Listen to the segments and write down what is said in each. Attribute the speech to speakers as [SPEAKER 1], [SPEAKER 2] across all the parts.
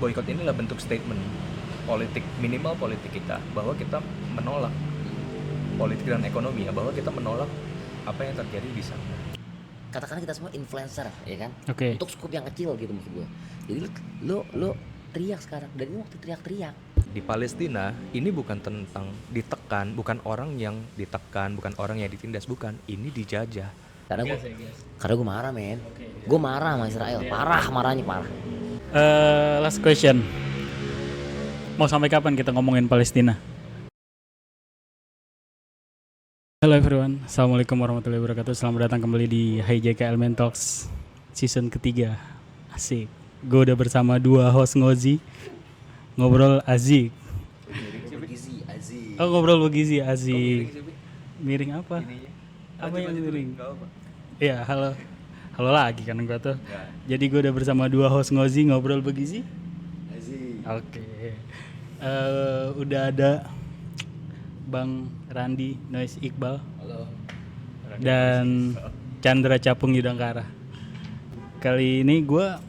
[SPEAKER 1] boykot inilah bentuk statement politik, minimal politik kita, bahwa kita menolak politik dan ekonomi ya, bahwa kita menolak apa yang terjadi di sana.
[SPEAKER 2] Katakanlah kita semua influencer, ya kan?
[SPEAKER 3] Oke.
[SPEAKER 2] Untuk skup yang kecil gitu maksud gue. Jadi lu teriak sekarang, dan ini waktu teriak-teriak.
[SPEAKER 1] Di Palestina ini bukan tentang ditekan, bukan orang yang ditekan, bukan orang yang ditindas, bukan, ini dijajah.
[SPEAKER 2] Karena gue marah, men. Gue marah sama Israel, marahnya parah.
[SPEAKER 3] Last question. Mau sampai kapan kita ngomongin Palestina? Halo everyone, Assalamualaikum warahmatullahi wabarakatuh. Selamat datang kembali di HJK Elemen Talks season ketiga. Asik. Gue udah bersama dua host Ngozi. Ngobrol Azik.
[SPEAKER 2] Bergizi, Aziz.
[SPEAKER 3] Oh, ngobrol begizi Azik. Miring apa? Apa yang miring? Iya, halo. Halo lagi kan gue tuh. Jadi gue udah bersama dua host Ngozi ngobrol begizi.
[SPEAKER 2] Aziz.
[SPEAKER 3] Oke. Udah ada Bang Randi Noise Iqbal.
[SPEAKER 2] Halo.
[SPEAKER 3] Dan Chandra Capung Yudangkara. Kali ini gue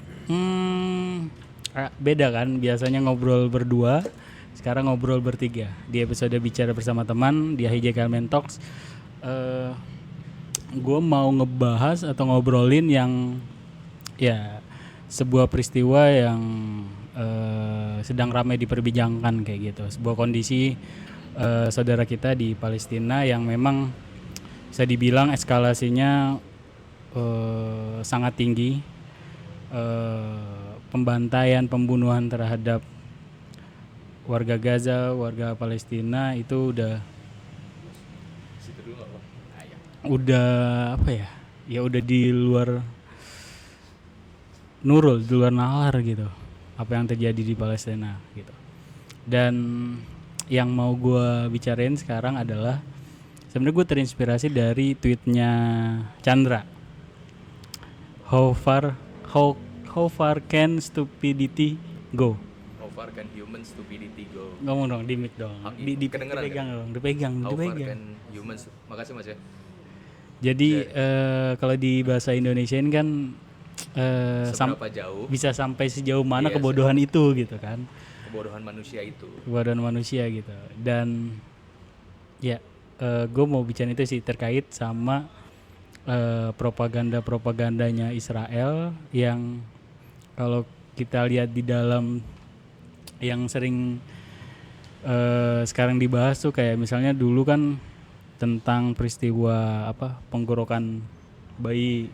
[SPEAKER 3] beda kan, biasanya ngobrol berdua, sekarang ngobrol bertiga. Di episode bicara bersama teman di HJK Elemen Talks, gue mau ngebahas atau ngobrolin yang ya sebuah peristiwa yang sedang ramai diperbincangkan kayak gitu. Sebuah kondisi saudara kita di Palestina yang memang bisa dibilang eskalasinya sangat tinggi, pembantaian, pembunuhan terhadap warga Gaza, warga Palestina itu udah apa ya? Ya udah di luar nurul, di luar nalar gitu. Apa yang terjadi di Palestina gitu. Dan yang mau gue bicarain sekarang adalah sebenarnya gue terinspirasi dari tweetnya Chandra. How far can stupidity go?
[SPEAKER 1] How far can human stupidity go?
[SPEAKER 3] Ngomong dong, di mic dong.
[SPEAKER 1] Kedengeran
[SPEAKER 3] Dipegang
[SPEAKER 1] kan?
[SPEAKER 3] dong, dipegang.
[SPEAKER 1] How far can humans? Makasih Mas ya.
[SPEAKER 3] Jadi kalau di bahasa Indonesiain kan
[SPEAKER 1] Seberapa jauh
[SPEAKER 3] bisa sampai sejauh mana
[SPEAKER 1] Iya,
[SPEAKER 3] kebodohan itu gitu kan.
[SPEAKER 1] kebodohan manusia itu.
[SPEAKER 3] Kebodohan manusia gitu. Dan ya gue mau bicara itu sih terkait sama propagandanya Israel yang kalau kita lihat di dalam yang sering sekarang dibahas tuh kayak misalnya dulu kan tentang peristiwa penggorokan bayi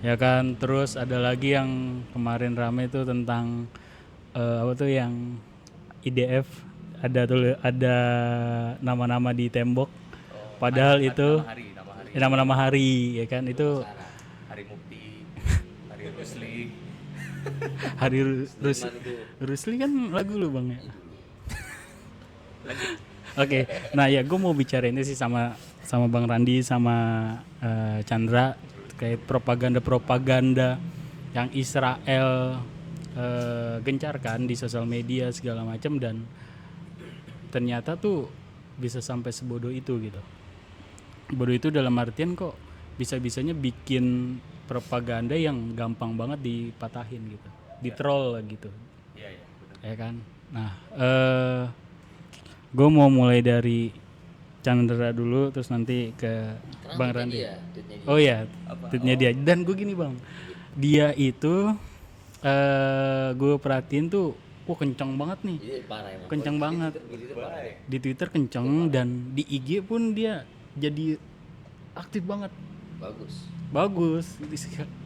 [SPEAKER 3] ya kan, terus ada lagi yang kemarin rame tuh tentang yang IDF ada nama-nama di tembok, padahal itu nama-nama hari ya kan, itu
[SPEAKER 1] Hari Mukti, Hari Rusli.
[SPEAKER 3] hari Rusli kan lagu lu Bang ya. Oke, nah ya gue mau bicara ini sih sama Bang Randi sama Chandra kayak propaganda yang Israel gencarkan di sosial media segala macam, dan ternyata tuh bisa sampai sebodoh itu gitu. Bodoh itu dalam artian kok bisa-bisanya bikin propaganda yang gampang banget dipatahin gitu, di-troll gitu.
[SPEAKER 1] Iya, benar.
[SPEAKER 3] Ya kan. Nah, gue mau mulai dari Chandra dulu, terus nanti ke Bang Randi.
[SPEAKER 2] Tweetnya dia.
[SPEAKER 3] Oh iya, tweetnya dia. Dan gue gini Bang, dia itu gue perhatiin tuh, kenceng banget nih.
[SPEAKER 2] Jadi parah emang.
[SPEAKER 3] Kenceng banget. Di Twitter kenceng, dan di IG pun dia jadi aktif banget. Bagus.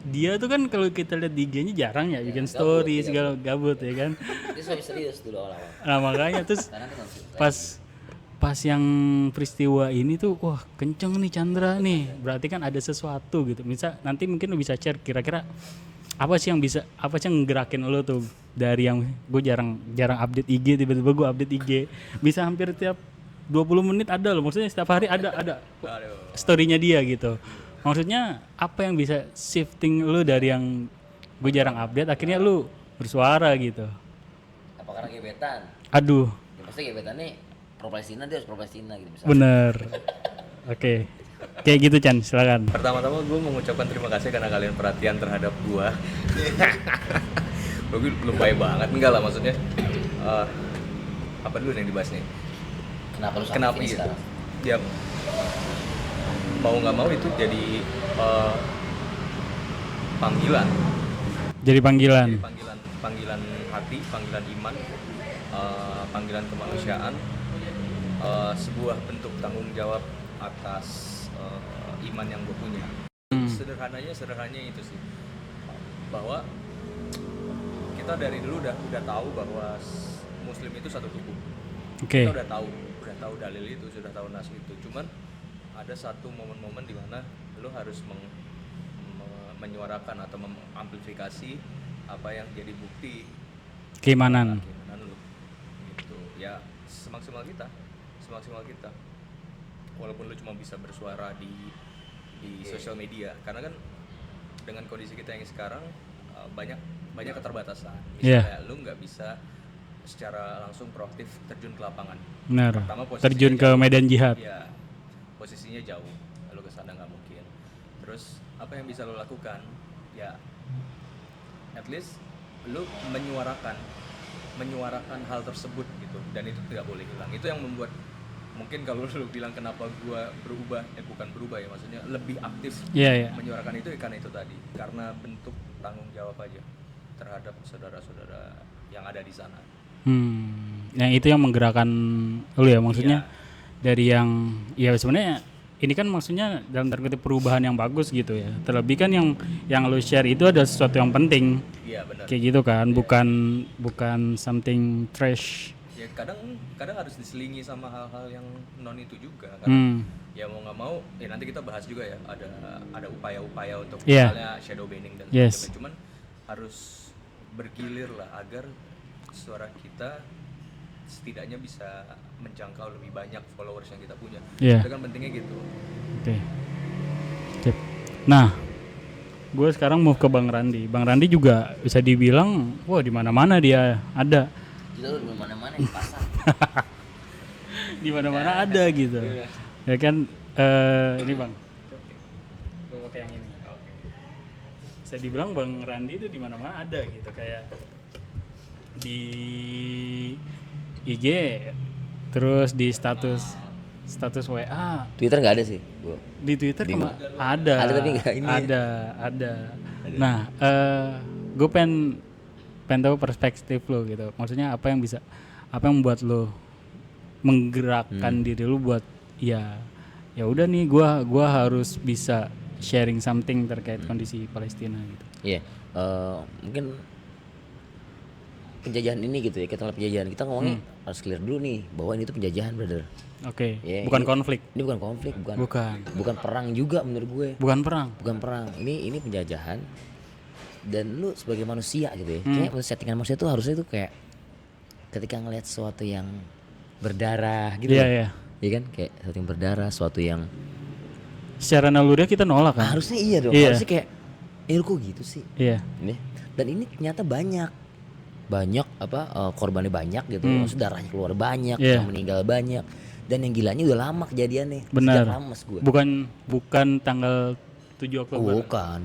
[SPEAKER 3] Dia tuh kan kalau kita lihat di IG-nya jarang ya bikin story segala gabut ya kan.
[SPEAKER 2] Dia sampai serius dulu awal-awal.
[SPEAKER 3] Nah makanya terus pas yang peristiwa ini tuh, wah kenceng nih Chandra nih, berarti kan ada sesuatu gitu. Misal nanti mungkin lu bisa share kira-kira apa sih yang ngerakin lo tuh, dari yang gue jarang update IG, tiba-tiba gue update IG bisa hampir tiap 20 menit ada loh, maksudnya setiap hari ada story-nya dia gitu. Maksudnya apa yang bisa shifting lu dari yang gue jarang update akhirnya lu bersuara gitu?
[SPEAKER 2] Apa karena gebetan?
[SPEAKER 3] Aduh.
[SPEAKER 2] Ya pasti gebetan nih pro Palestina, dia harus pro Palestina gitu misalnya.
[SPEAKER 3] Bener. Oke. Kayak gitu Chan, silakan.
[SPEAKER 1] Pertama-tama gue mengucapkan terima kasih karena kalian perhatian terhadap gue. Gue lebay banget, enggak lah maksudnya. Apa dulu yang dibahas nih?
[SPEAKER 2] Kenapa lu sampai
[SPEAKER 1] Kenapa
[SPEAKER 2] sini
[SPEAKER 1] gitu?
[SPEAKER 2] sekarang?
[SPEAKER 1] Ya mau nggak mau itu jadi panggilan.
[SPEAKER 3] Jadi panggilan.
[SPEAKER 1] Jadi panggilan hati, panggilan iman, panggilan kemanusiaan, sebuah bentuk tanggung jawab atas iman yang gue punya. Sederhananya itu sih, bahwa kita dari dulu udah tahu bahwa Muslim itu satu tubuh.
[SPEAKER 3] Oke.
[SPEAKER 1] Kita udah tahu dalil itu, sudah tahu nas itu. Cuman ada satu momen-momen di mana lo harus menyuarakan atau mengamplifikasi apa yang jadi bukti
[SPEAKER 3] Keimanan.
[SPEAKER 1] lo. Gitu. Ya semaksimal kita. Walaupun lo cuma bisa bersuara di sosial media, karena kan dengan kondisi kita yang sekarang banyak keterbatasan. Misalnya lo nggak bisa secara langsung proaktif terjun ke lapangan.
[SPEAKER 3] Benar.
[SPEAKER 1] Pertama, posisinya
[SPEAKER 3] Terjun ke
[SPEAKER 1] jauh.
[SPEAKER 3] medan jihad.
[SPEAKER 1] Ya, posisinya jauh, lo kesana nggak mungkin. Terus apa yang bisa lo lakukan? Ya, at least lo menyuarakan hal tersebut gitu, dan itu tidak boleh hilang. Itu yang membuat mungkin kalau lo bilang kenapa gua berubah, bukan berubah ya, maksudnya lebih aktif
[SPEAKER 3] Iya.
[SPEAKER 1] menyuarakan itu karena itu tadi, karena bentuk tanggung jawab aja terhadap saudara-saudara yang ada di sana.
[SPEAKER 3] Yang itu yang menggerakkan lu ya, maksudnya
[SPEAKER 1] Iya.
[SPEAKER 3] dari yang ya sebenarnya ini kan maksudnya dalam tanda kutip perubahan yang bagus gitu ya. Terlebih kan yang lu share itu ada sesuatu yang penting.
[SPEAKER 1] Iya benar.
[SPEAKER 3] Kayak gitu kan, bukan something trash.
[SPEAKER 1] Ya kadang harus diselingi sama hal-hal yang non itu juga, karena ya mau nggak mau ya nanti kita bahas juga ya, ada upaya-upaya untuk misalnya shadow banning dan sebagainya. Cuman harus bergilir lah agar suara kita setidaknya bisa menjangkau lebih banyak followers yang kita punya. Itu kan pentingnya gitu.
[SPEAKER 3] Oke. Sip. Nah, gue sekarang move ke Bang Randi. Bang Randi juga bisa dibilang, wah di mana-mana dia ada.
[SPEAKER 2] Kita lu di mana-mana di pasar.
[SPEAKER 3] Di mana-mana ada gitu. Ya kan, ini Bang. Gue pakai yang ini. Bisa dibilang Bang Randi itu di mana-mana ada gitu, kayak di IG, terus di status WA.
[SPEAKER 2] Twitter nggak ada sih, gua.
[SPEAKER 3] Di Twitter ada.
[SPEAKER 2] Ada tapi nggak ini.
[SPEAKER 3] Ada. Nah, gue pengen tahu perspektif lo gitu. Maksudnya apa yang membuat lo menggerakkan diri lo buat ya udah nih, gua harus bisa sharing something terkait kondisi Palestina gitu.
[SPEAKER 2] Iya, mungkin penjajahan ini gitu ya, kita ngeliat penjajahan, kita ngomongnya harus clear dulu nih bahwa ini tuh penjajahan, brother.
[SPEAKER 3] Oke.
[SPEAKER 2] Ya,
[SPEAKER 3] Bukan
[SPEAKER 2] ini,
[SPEAKER 3] konflik.
[SPEAKER 2] Ini bukan konflik, bukan perang juga menurut gue.
[SPEAKER 3] Bukan perang.
[SPEAKER 2] Ini penjajahan, dan lu sebagai manusia gitu ya, kayak settingan manusia tuh harusnya tuh kayak ketika ngelihat sesuatu yang berdarah gitu.
[SPEAKER 3] Iya.
[SPEAKER 2] Iya kan, kayak sesuatu yang berdarah, sesuatu yang
[SPEAKER 3] Secara naluriah kita nolak kan?
[SPEAKER 2] harusnya iya dong.
[SPEAKER 3] Iya.
[SPEAKER 2] Harusnya kayak lu kok gitu sih.
[SPEAKER 3] Iya.
[SPEAKER 2] Dan ini ternyata banyak korbannya banyak gitu, maksudnya darahnya keluar banyak, yang meninggal banyak, dan yang gilanya udah lama kejadiannya.
[SPEAKER 3] Benar.
[SPEAKER 2] Sejak lama mas gue.
[SPEAKER 3] Bukan tanggal 7 Oktober.
[SPEAKER 2] Bukan.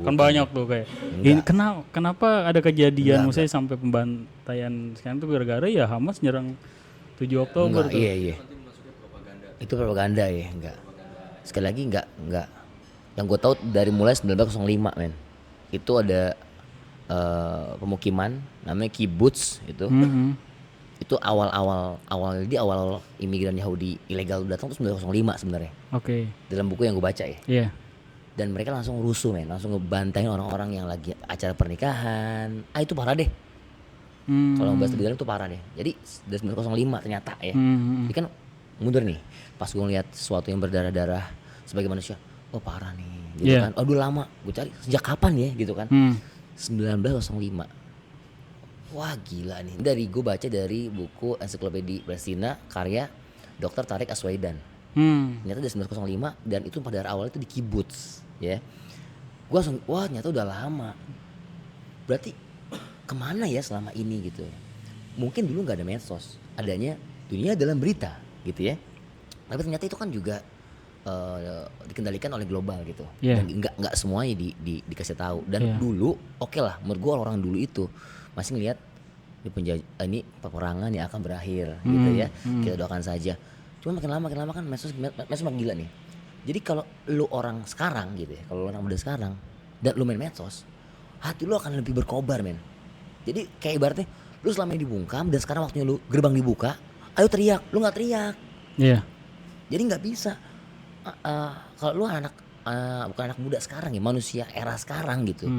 [SPEAKER 3] Kan banyak tuh kayak. Ini kenapa ada kejadian maksudnya sampai pembantaian sekarang tuh gara-gara ya Hamas nyerang 7 Oktober
[SPEAKER 2] Enggak,
[SPEAKER 3] tuh.
[SPEAKER 2] iya. Itu propaganda ya, enggak. Sekali lagi enggak. Yang gue tahu dari mulai 1905 men. Itu ada pemukiman namanya kibbutz itu. Itu awal imigran Yahudi ilegal datang tuh 1905 sebenarnya.
[SPEAKER 3] Oke.
[SPEAKER 2] Dalam buku yang gue baca ya.
[SPEAKER 3] Iya.
[SPEAKER 2] Dan mereka langsung rusuh men, langsung ngebantain orang-orang yang lagi acara pernikahan. Itu parah deh. Kalau ngebahas lebih dalam itu parah deh. Jadi dari 1905 ternyata ya. Ini kan mundur nih. Pas gue ngeliat sesuatu yang berdarah-darah sebagai manusia, oh parah nih gitu kan. Aduh lama, gue cari sejak kapan ya gitu kan. 1905. Wah gila nih. Gue baca dari buku Ensiklopedia Palestina karya Dr. Tariq Aswaidan. Ternyata dari 1905, dan itu pada awalnya itu di kibbutz ya. Gue langsung, wah ternyata udah lama. Berarti kemana ya selama ini gitu. Mungkin dulu gak ada medsos, adanya dunia dalam berita gitu ya. Tapi ternyata itu kan juga dikendalikan oleh global gitu.
[SPEAKER 3] Yeah.
[SPEAKER 2] Dan nggak semuanya dikasih tahu. Dan dulu oke lah, menurut gue orang dulu itu masih ngelihat ini peperangan yang akan berakhir gitu ya. Kita doakan saja. Cuma makin lama kan medsos makin gila nih. Jadi kalau lu orang sekarang gitu ya, kalau lu orang muda sekarang dan lu main medsos, hati lu akan lebih berkobar men. Jadi kayak ibaratnya lu selama ini dibungkam dan sekarang waktunya lu gerbang dibuka, ayo teriak, lu nggak teriak.
[SPEAKER 3] Iya.
[SPEAKER 2] Jadi nggak bisa. Kalau lu bukan anak muda sekarang ya, manusia era sekarang gitu,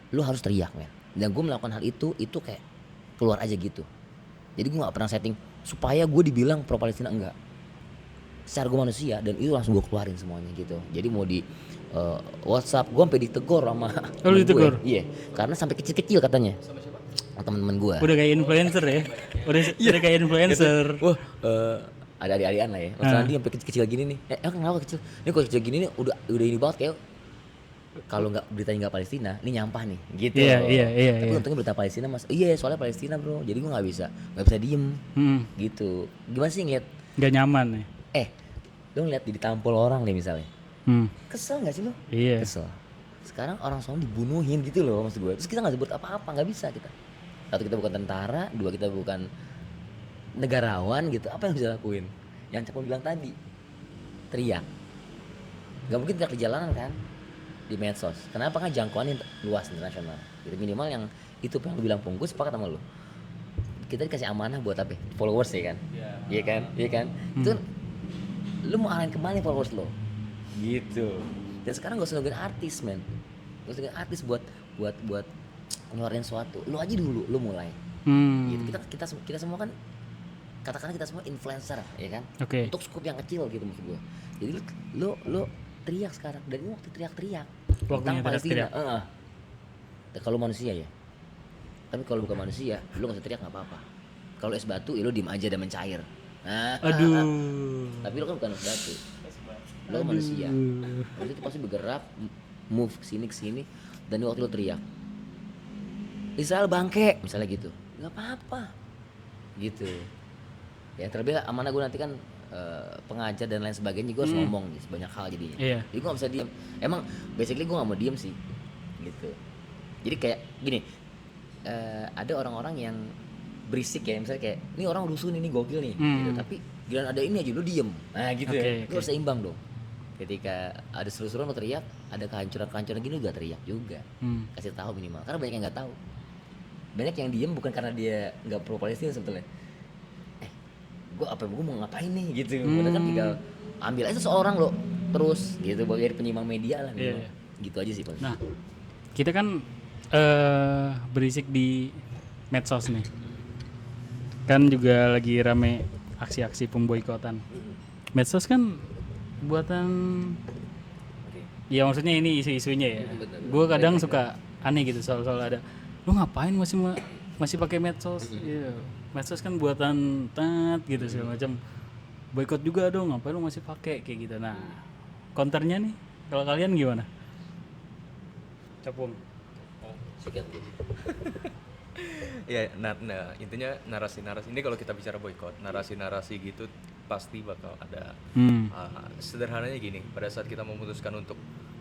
[SPEAKER 2] lu harus teriak men. Dan gue melakukan hal itu kayak keluar aja gitu. Jadi gue nggak pernah setting supaya gue dibilang pro Palestina, enggak. Secara gue manusia dan itu langsung gue keluarin semuanya gitu. Jadi mau di WhatsApp gue sampai ditegur sama
[SPEAKER 3] ditegur?
[SPEAKER 2] Iya, karena sampai kecil-kecil katanya. Sama siapa? Teman-teman gue.
[SPEAKER 3] Udah kayak influencer ya. Udah kayak influencer.
[SPEAKER 2] Wah, ada adik-adikan lah ya. Masalah dia sampai kecil-kecil gini nih. Kenapa kecil? Ini kalau kecil gini nih udah ini banget kayak kalau nggak beritanya nggak Palestina, ini nyampah nih, gitu.
[SPEAKER 3] Iya.
[SPEAKER 2] Tapi untungnya berita Palestina mas. Iya, soalnya Palestina bro. Jadi gue nggak bisa diem, gitu. Gimana sih ngeliat?
[SPEAKER 3] Gak nyaman nih.
[SPEAKER 2] Lu ngeliat ditampol orang nih misalnya. Kesel nggak sih lu?
[SPEAKER 3] Iya.
[SPEAKER 2] Kesel. Sekarang orang soalnya dibunuhin gitu loh maksud gue. Terus kita nggak sebut apa-apa, nggak bisa kita. Satu, kita bukan tentara. Dua, kita bukan negarawan gitu. Apa yang bisa lakuin? Yang Cakung bilang tadi, teriak. Gak mungkin teriak di jalanan kan, di medsos. Kenapa? Kan jangkauannya luas internasional. Jadi minimal yang itu yang lu bilang Pungkus, sepakat sama lu. Kita dikasih amanah buat apa? Followers ya kan? Iya kan? Itu lu mau arahin kemana followers lo? Gitu. Dan sekarang gak usah nungguin artis men. Gak usah nungguin artis buat ngeluarin sesuatu. Lu aja dulu, lu mulai. Gitu. Kita semua kan, katakanlah kita semua influencer ya kan?
[SPEAKER 3] Okay.
[SPEAKER 2] Untuk skup yang kecil gitu maksud gue. Jadi lu teriak sekarang. Dan ini waktu teriak-teriak tentang Palestina. Kalau manusia ya. Tapi kalau bukan manusia, lu gak usah teriak gak apa-apa. Kalau es batu, ya lu diem aja dan mencair.
[SPEAKER 3] Aduh.
[SPEAKER 2] Tapi lu kan bukan es batu. Lu kan manusia. Manusia itu pasti bergerak, move kesini, dan waktu lu teriak, Israel bangke, misalnya gitu, nggak apa-apa, gitu. Ya terlebih amanah gue nanti kan pengajar dan lain sebagainya, gue harus ngomong nih, banyak hal jadinya. Jadi gue nggak bisa diem. Emang basically gue nggak mau diem sih, gitu. Jadi kayak gini, ada orang-orang yang berisik ya, misalnya kayak ini orang rusuh nih gokil nih, gitu. Tapi giliran ada ini aja lu diem, nah gitu ya. Lu harus seimbang dong. Ketika ada seru-seruan lo teriak, ada kehancuran gini juga teriak juga. Kasih tahu minimal, karena banyak yang nggak tahu. Banyak yang diem bukan karena dia nggak pro Palestina sebetulnya. Gue mau ngapain nih gitu. Padahal kan tinggal ambil aja seseorang lo terus gitu, buat jadi penyimbang media lah minimal. Gitu aja sih paling.
[SPEAKER 3] Nah, kita kan berisik di medsos nih. Kan juga lagi rame aksi-aksi pemboikotan. Medsos kan buatan, ya maksudnya ini isu-isunya ya. Gue kadang suka aneh gitu soal ada, lu ngapain masih pakai medsos? Medsos kan buatan gitu segala macam. Boikot juga dong, ngapain lu masih pakai kayak gitu. Nah, counternya nih, kalau kalian gimana? Capung.
[SPEAKER 2] Sikat gitu.
[SPEAKER 1] Ya, intinya narasi-narasi ini kalau kita bicara boykot, narasi-narasi gitu pasti bakal ada. Sederhananya gini, pada saat kita memutuskan untuk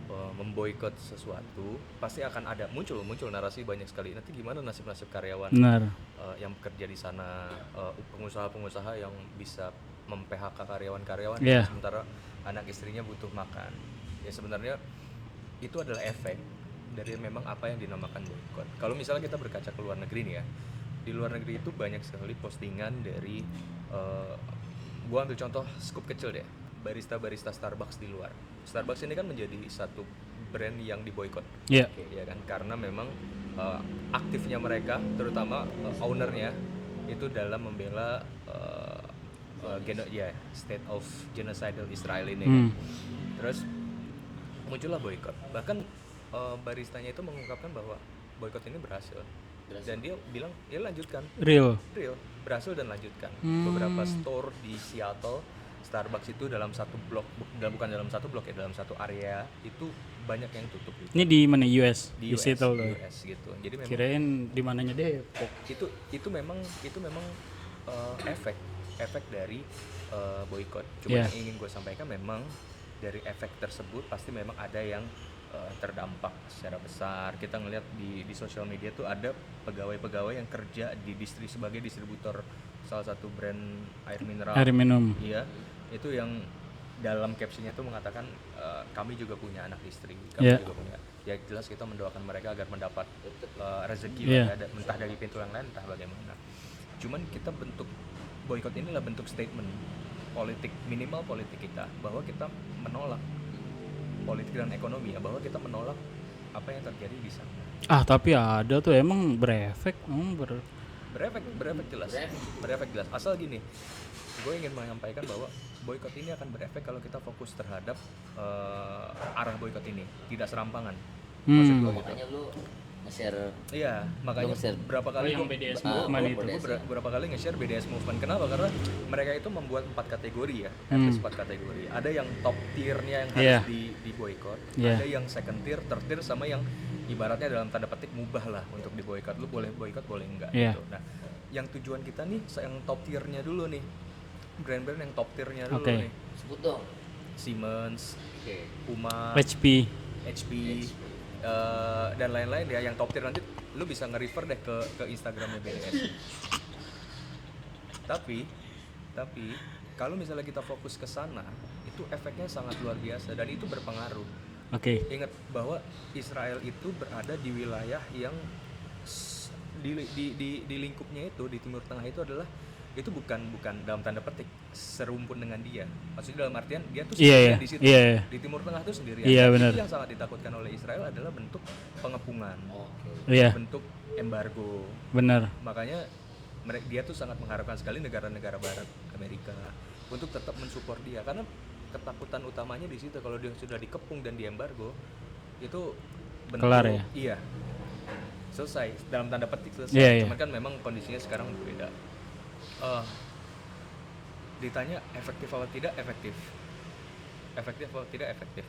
[SPEAKER 1] memboikot sesuatu, pasti akan ada muncul narasi banyak sekali. Nanti gimana nasib karyawan yang bekerja di sana, pengusaha-pengusaha yang bisa mem-PHK karyawan-karyawan, sementara anak istrinya butuh makan. Ya sebenarnya itu adalah efek dari memang apa yang dinamakan boykot. Kalau misalnya kita berkaca ke luar negeri nih ya, di luar negeri itu banyak sekali postingan dari gua ambil contoh skup kecil deh, barista Starbucks di luar. Starbucks ini kan menjadi satu brand yang diboykot, ya kan, karena memang aktifnya mereka, terutama ownernya itu dalam membela state of genocidal Israel ini. Terus muncullah boykot. Bahkan baristanya itu mengungkapkan bahwa boykot ini berhasil. Dan dia bilang ya lanjutkan, real berhasil dan lanjutkan. Beberapa store di Seattle, Starbucks itu dalam satu blok, bukan dalam satu blok ya, dalam satu area itu banyak yang tutup gitu.
[SPEAKER 3] Ini di mana? US? Di Seattle
[SPEAKER 1] US gitu. Jadi memang
[SPEAKER 3] kirain di mananya Depok.
[SPEAKER 1] Itu memang efek dari boykot. Cuma yang ingin gue sampaikan memang dari efek tersebut pasti memang ada yang terdampak secara besar. Kita ngelihat di sosial media tuh ada pegawai-pegawai yang kerja sebagai distributor salah satu brand air mineral.
[SPEAKER 3] Air minum.
[SPEAKER 1] Iya, itu yang dalam captionnya tuh mengatakan kami juga punya anak istri, kami juga punya. Ya jelas kita mendoakan mereka agar mendapat rezeki entah dari pintu yang lain, entah bagaimana. Cuman kita bentuk boykot inilah bentuk statement politik, minimal politik kita, bahwa kita menolak politik dan ekonomi ya, bahwa kita menolak apa yang terjadi di sana.
[SPEAKER 3] Tapi ada tuh emang berefek,
[SPEAKER 1] berefek jelas. Asal gini, gue ingin menyampaikan bahwa boykot ini akan berefek kalau kita fokus terhadap arah boykot ini, tidak serampangan. Maksud gue gitu.
[SPEAKER 2] Makanya lu nge-share.
[SPEAKER 1] Iya, makanya berapa kali
[SPEAKER 3] yang BDS movement itu.
[SPEAKER 1] Berapa kali nge-share BDS movement. Kenapa? Karena mereka itu membuat 4 kategori ya, ada 4 kategori. Ada yang top tier-nya yang harus di boykot, ada yang second tier, third tier, sama yang ibaratnya dalam tanda petik mubah lah untuk di boykot. Lu boleh boykot, boleh enggak gitu. Nah, yang tujuan kita nih yang top tier-nya dulu nih. Brand-brand yang top tier-nya dulu nih.
[SPEAKER 2] Sebut dong.
[SPEAKER 1] Siemens, Puma,
[SPEAKER 3] HP.
[SPEAKER 1] Dan lain-lain ya, yang top tier nanti lu bisa nge-refer deh ke Instagramnya BDS. Tapi kalau misalnya kita fokus ke sana, itu efeknya sangat luar biasa dan itu berpengaruh. Ingat bahwa Israel itu berada di wilayah yang di lingkupnya itu, di Timur Tengah itu adalah itu bukan dalam tanda petik serumpun dengan dia. Maksudnya dalam artian dia tuh sendirian di situ. Di Timur Tengah tuh sendirian. Itu yang sangat ditakutkan oleh Israel adalah bentuk pengepungan. Bentuk embargo.
[SPEAKER 3] Benar.
[SPEAKER 1] Makanya dia tuh sangat mengharapkan sekali negara-negara barat, Amerika, untuk tetap mensupport dia, karena ketakutan utamanya di situ kalau dia sudah dikepung dan diembargo itu bentuk
[SPEAKER 3] kelar ya?
[SPEAKER 1] Iya. Selesai dalam tanda petik selesai. Cuman kan memang kondisinya sekarang berbeda. Ditanya efektif atau tidak efektif,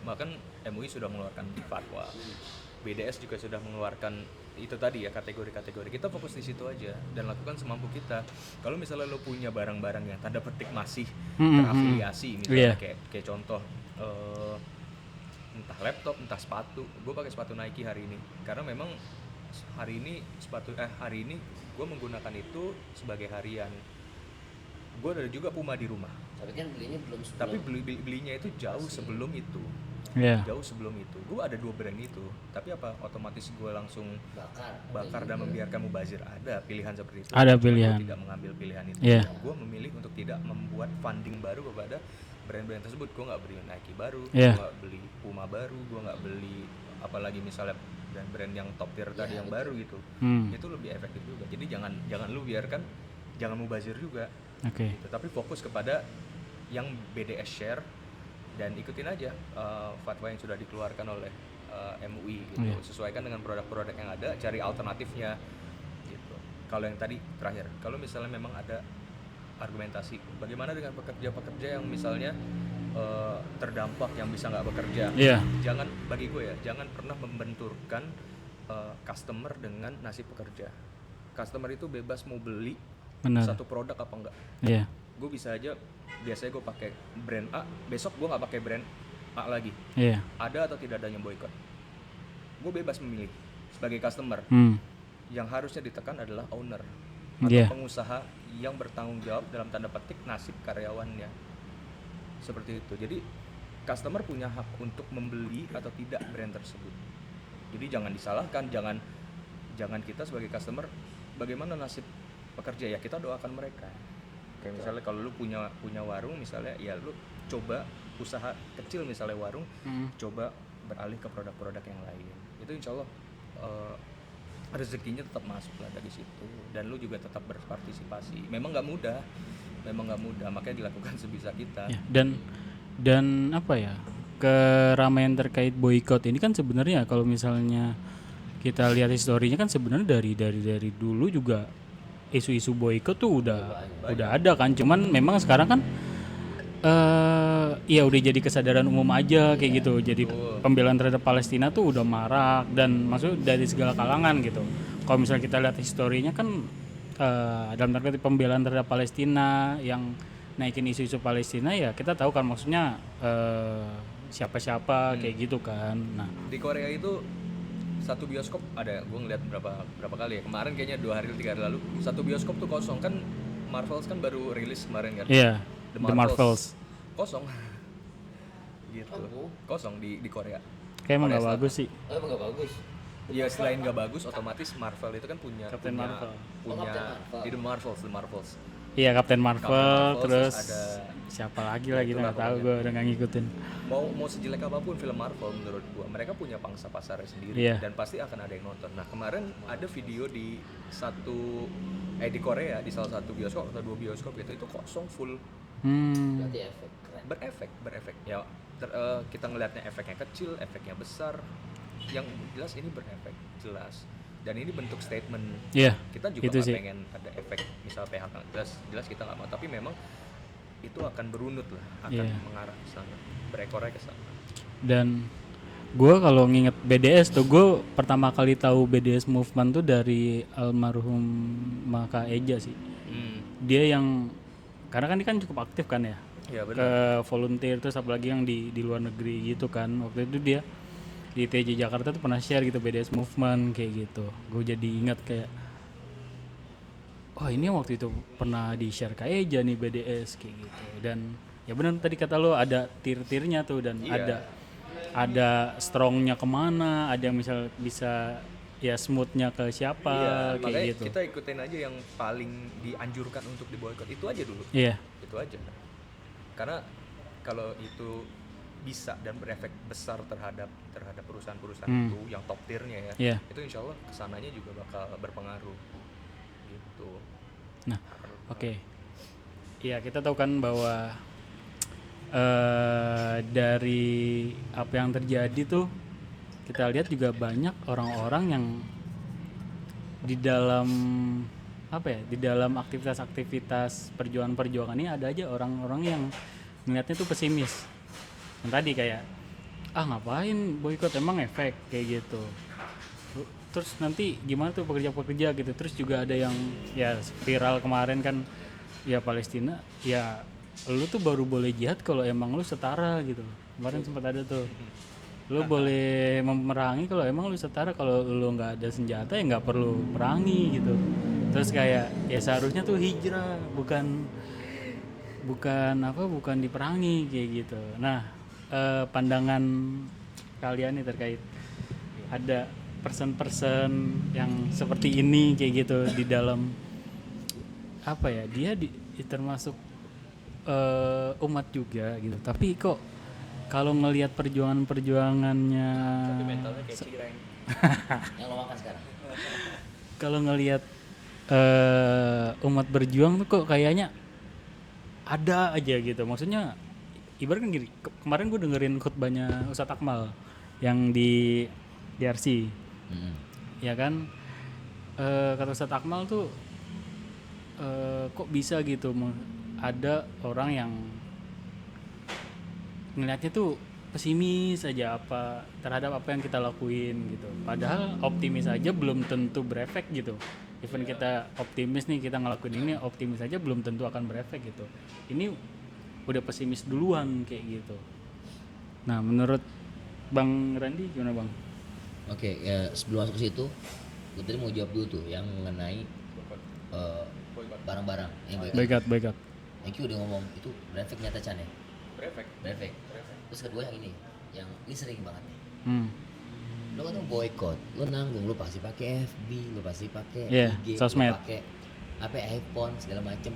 [SPEAKER 1] bahkan MUI sudah mengeluarkan fatwa, BDS juga sudah mengeluarkan itu tadi ya, kategori-kategori. Kita fokus di situ aja dan lakukan semampu kita. Kalau misalnya lo punya barang-barang yang tanda petik masih terafiliasi, misalnya kayak contoh entah laptop, entah sepatu. Gue pakai sepatu Nike hari ini karena memang hari ini gue menggunakan itu sebagai harian. Gue ada juga Puma di rumah.
[SPEAKER 2] Tapi kan belinya belum sebelum.
[SPEAKER 1] Tapi belinya itu jauh sebelum itu. Jauh sebelum itu. Gue ada 2 brand itu. Tapi apa otomatis gue langsung bakar dan membiarkan mubazir? Ada pilihan seperti itu.
[SPEAKER 3] Ada pilihan.
[SPEAKER 1] Gue tidak mengambil pilihan itu. Gue memilih untuk tidak membuat funding baru kepada brand-brand tersebut. Gue nggak beli Nike baru, gue nggak beli Puma baru, gue nggak beli apalagi misalnya brand-brand yang top tier tadi yang baru gitu. Itu lebih efektif juga. Jadi jangan lu biarkan, jangan mubazir juga. Gitu. Tapi fokus kepada yang BDS share dan ikutin aja fatwa yang sudah dikeluarkan oleh MUI gitu. Sesuaikan dengan produk-produk yang ada, cari alternatifnya gitu. Kalau yang tadi terakhir, kalau misalnya memang ada argumentasi bagaimana dengan pekerja-pekerja yang misalnya terdampak, yang bisa nggak bekerja, jangan, bagi gue ya, jangan pernah membenturkan customer dengan nasib pekerja. Customer itu bebas mau beli satu produk apa enggak. Gue bisa aja, biasanya gue pakai brand A, besok gue nggak pakai brand A lagi. Ada atau tidak adanya boykot, gue bebas memilih sebagai customer. Yang harusnya ditekan adalah owner atau pengusaha yang bertanggung jawab dalam tanda petik nasib karyawannya. Seperti itu. Jadi customer punya hak untuk membeli atau tidak brand tersebut. Jadi jangan disalahkan, jangan kita sebagai customer bagaimana nasib pekerja, ya kita doakan mereka. Kayak misalnya kalau lu punya warung misalnya, ya lu coba usaha kecil misalnya warung, coba beralih ke produk-produk yang lain. Itu insya Allah rezekinya tetap masuk lah dari situ, dan lu juga tetap berpartisipasi. Memang nggak mudah, makanya dilakukan sebisa kita. Dan apa ya, keramaian terkait boykot ini kan sebenarnya kalau misalnya kita lihat historinya kan sebenarnya dari dulu juga isu-isu boykot tuh udah ada kan, cuman memang sekarang kan ya udah jadi kesadaran umum aja kayak gitu. Jadi pembelaan terhadap Palestina tuh udah marak, dan maksud dari segala kalangan gitu. Kalau misalnya kita lihat historinya kan dalam tanda kutip pembelaan terhadap Palestina yang naikin isu-isu Palestina, ya kita tahu kan maksudnya
[SPEAKER 3] siapa-siapa kayak gitu kan. Nah,
[SPEAKER 1] di Korea itu satu bioskop ada, gue ngeliat berapa kali ya kemarin, kayaknya 2 hari 3 hari lalu, satu bioskop tuh kosong kan. Marvels kan baru rilis kemarin kan.
[SPEAKER 3] iya, The Marvels.
[SPEAKER 1] Kosong. Gitu. Kosong di Korea.
[SPEAKER 3] Kayak emang nggak bagus sih.
[SPEAKER 2] Oh, emang gak bagus.
[SPEAKER 1] Ya selain nggak bagus, otomatis Marvel itu kan punya
[SPEAKER 3] Captain Marvel.
[SPEAKER 1] punya
[SPEAKER 2] Captain Marvel.
[SPEAKER 1] di The Marvels.
[SPEAKER 3] Iya, Captain Marvel, terus
[SPEAKER 1] ada
[SPEAKER 3] siapa lagi lah gitu
[SPEAKER 1] itulah
[SPEAKER 3] nggak tahu, gue udah nggak ngikutin.
[SPEAKER 1] mau sejelek apapun film Marvel menurut gua, mereka punya pangsa pasarnya sendiri.
[SPEAKER 3] Iya.
[SPEAKER 1] Dan pasti akan ada yang nonton. Nah kemarin ada video di di Korea, di salah satu bioskop atau 2 bioskop gitu, itu kosong full.
[SPEAKER 2] Berarti efek keren.
[SPEAKER 1] berefek ya. Kita ngelihatnya efeknya kecil, efeknya besar, yang jelas ini berefek jelas. Dan ini bentuk statement.
[SPEAKER 3] Iya,
[SPEAKER 1] Kita juga
[SPEAKER 3] itu
[SPEAKER 1] nggak
[SPEAKER 3] sih.
[SPEAKER 1] pengen ada efek misal PHK, jelas kita nggak mau, tapi memang itu akan berunut lah, akan
[SPEAKER 3] Iya.
[SPEAKER 1] mengarah ke sana, berekornya ke sana.
[SPEAKER 3] Dan gue kalau nginget BDS tuh, gue pertama kali tahu BDS movement tuh dari almarhum Maka Eja sih. Dia yang, karena kan dia kan cukup aktif kan ya,
[SPEAKER 1] Ya benar.
[SPEAKER 3] ke volunteer, terus apalagi yang di luar negeri gitu kan. Waktu itu dia di TJ Jakarta tuh pernah share gitu BDS movement kayak gitu. Gue jadi ingat kayak, oh ini waktu itu pernah di share ke Eja nih BDS kayak gitu. Dan ya benar tadi kata lo, ada tier-tiernya tuh, dan
[SPEAKER 1] Iya.
[SPEAKER 3] ada strongnya kemana, ada yang misal bisa ya smoothnya ke siapa kayak
[SPEAKER 1] Makanya
[SPEAKER 3] gitu.
[SPEAKER 1] kita ikutin aja yang paling dianjurkan untuk diboykot, itu aja dulu.
[SPEAKER 3] Iya,
[SPEAKER 1] Itu aja. Karena kalau itu bisa dan berefek besar terhadap perusahaan-perusahaan itu yang top tiernya ya,
[SPEAKER 3] Iya.
[SPEAKER 1] itu insya Allah kesananya juga bakal berpengaruh gitu.
[SPEAKER 3] nah oke. Iya, kita tahu kan bahwa dari apa yang terjadi tuh, kita lihat juga banyak orang-orang yang di dalam di dalam aktivitas perjuangan ini ada aja orang-orang yang ngeliatnya tuh pesimis. Yang tadi kayak, ngapain boykot, emang efek kayak gitu. Terus nanti gimana tuh pekerja-pekerja gitu. Terus juga ada yang ya viral kemarin kan, ya Palestina, ya lu tuh baru boleh jihad kalau emang lu setara gitu. Kemarin sempat ada tuh, lu boleh memerangi kalau emang lu setara, kalau lu nggak ada senjata ya nggak perlu perangi gitu. Terus kayak ya seharusnya tuh hijrah, bukan diperangi kayak gitu. Nah, pandangan kalian nih terkait ada person-person yang seperti ini kayak gitu di dalam dia termasuk umat juga gitu, tapi kok kalau ngelihat perjuangannya
[SPEAKER 1] Tapi mentalnya kayak cireng.
[SPEAKER 2] Yang lo makan sekarang.
[SPEAKER 3] kalau ngelihat umat berjuang tuh kok kayaknya ada aja gitu. Maksudnya ibaratkan gini, kemarin gue dengerin khutbahnya Ustadz Akmal yang di DRC. Ya kan, kata Ustadz Akmal tuh kok bisa gitu ada orang yang ngelihatnya tuh pesimis aja terhadap apa yang kita lakuin gitu. Padahal optimis aja belum tentu berefek gitu. Even kita optimis nih, kita ngelakuin ini optimis aja belum tentu akan berefek gitu. Ini udah pesimis duluan kayak gitu. Nah, menurut Bang Randi gimana Bang?
[SPEAKER 2] Oke, ya sebelum masuk ke situ, gue tadi mau jawab dulu tuh yang mengenai barang-barang yang
[SPEAKER 3] Boycott.
[SPEAKER 2] Thank you udah ngomong itu berefek nyata Chan ya.
[SPEAKER 1] Berefek.
[SPEAKER 2] Terus kedua yang ini sering banget nih. Lo kan boykot, lo nanggung, lo pasti pakai FB, lo pasti pakai IG,
[SPEAKER 3] sosmed,
[SPEAKER 2] lo pakai iPhone segala macam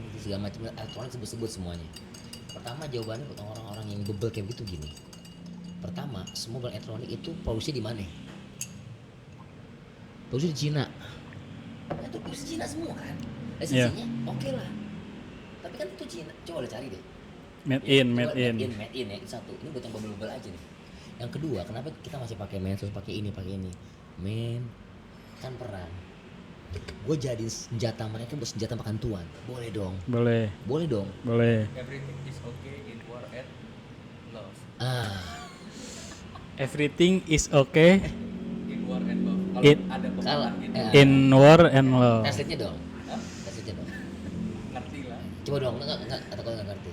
[SPEAKER 2] elektronik sebut semuanya. Pertama jawabannya buat orang-orang yang bebel kayak gitu gini. Pertama, semua barang elektronik itu produksi di mana? Produksi di Cina. Nah, itu produksi Cina semua kan. Lisensinya oke lah. Tapi kan itu Cina. Coba lo cari deh.
[SPEAKER 3] Made in
[SPEAKER 2] ya, itu satu. Ini buat yang bebel aja nih. Yang kedua, kenapa kita masih pakai medsos, pakai ini? Men, kan perang. Gue jadiin senjata mereka buat senjata makan tuan. Boleh dong.
[SPEAKER 3] Boleh.
[SPEAKER 1] Everything is okay in war and love.
[SPEAKER 3] Everything is okay
[SPEAKER 1] In war and love. Kalau
[SPEAKER 3] It-
[SPEAKER 1] ada
[SPEAKER 2] Kalau
[SPEAKER 1] peperangan gitu,
[SPEAKER 3] in war and love.
[SPEAKER 2] translate-nya dong. Translate-nya dong.
[SPEAKER 1] ngerti lah.
[SPEAKER 2] Coba dong, enggak atau kalau nggak ngerti.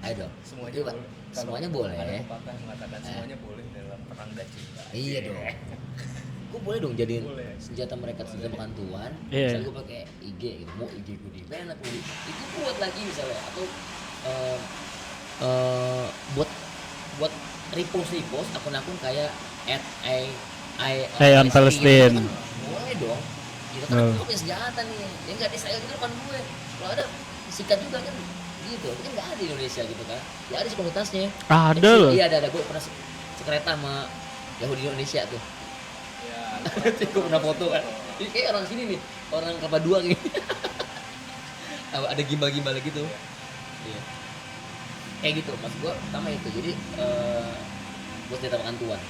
[SPEAKER 2] Ayo dong.
[SPEAKER 1] Semuanya
[SPEAKER 2] Itu, Pak.
[SPEAKER 1] boleh.
[SPEAKER 2] Semuanya
[SPEAKER 1] Kalau
[SPEAKER 2] boleh.
[SPEAKER 1] ada pepatah yang mengatakan semuanya boleh dalam perang dan cinta.
[SPEAKER 2] Iya dong. Gue boleh dong jadiin
[SPEAKER 1] Boleh.
[SPEAKER 2] senjata mereka senjata makan tuan.
[SPEAKER 3] Iya.
[SPEAKER 2] Misalnya gue pakai IG gitu, mau IG gue di enak itu buat lagi misalnya atau buat repost akun-akun kayak
[SPEAKER 3] on Palestine.
[SPEAKER 2] Kan boleh dong. Gitu kan gue punya senjata nih. Ya enggak Israel itu depan gue. Kalau ada sikat juga kan gitu. Itu kan enggak ada di Indonesia gitu kan. Ya ada sih komunitasnya.
[SPEAKER 3] Ada loh.
[SPEAKER 2] Iya ada. Gue pernah sekereta sama Yahudi Indonesia tuh.
[SPEAKER 1] Ya,
[SPEAKER 2] Gue pernah foto kan. Ini kayak orang sini nih, orang Kelapa Dua gitu. Ada gimbal-gimbal gitu. Iya. Kayak gitu, mas gue pertama itu. Jadi buat senjata makan tuan.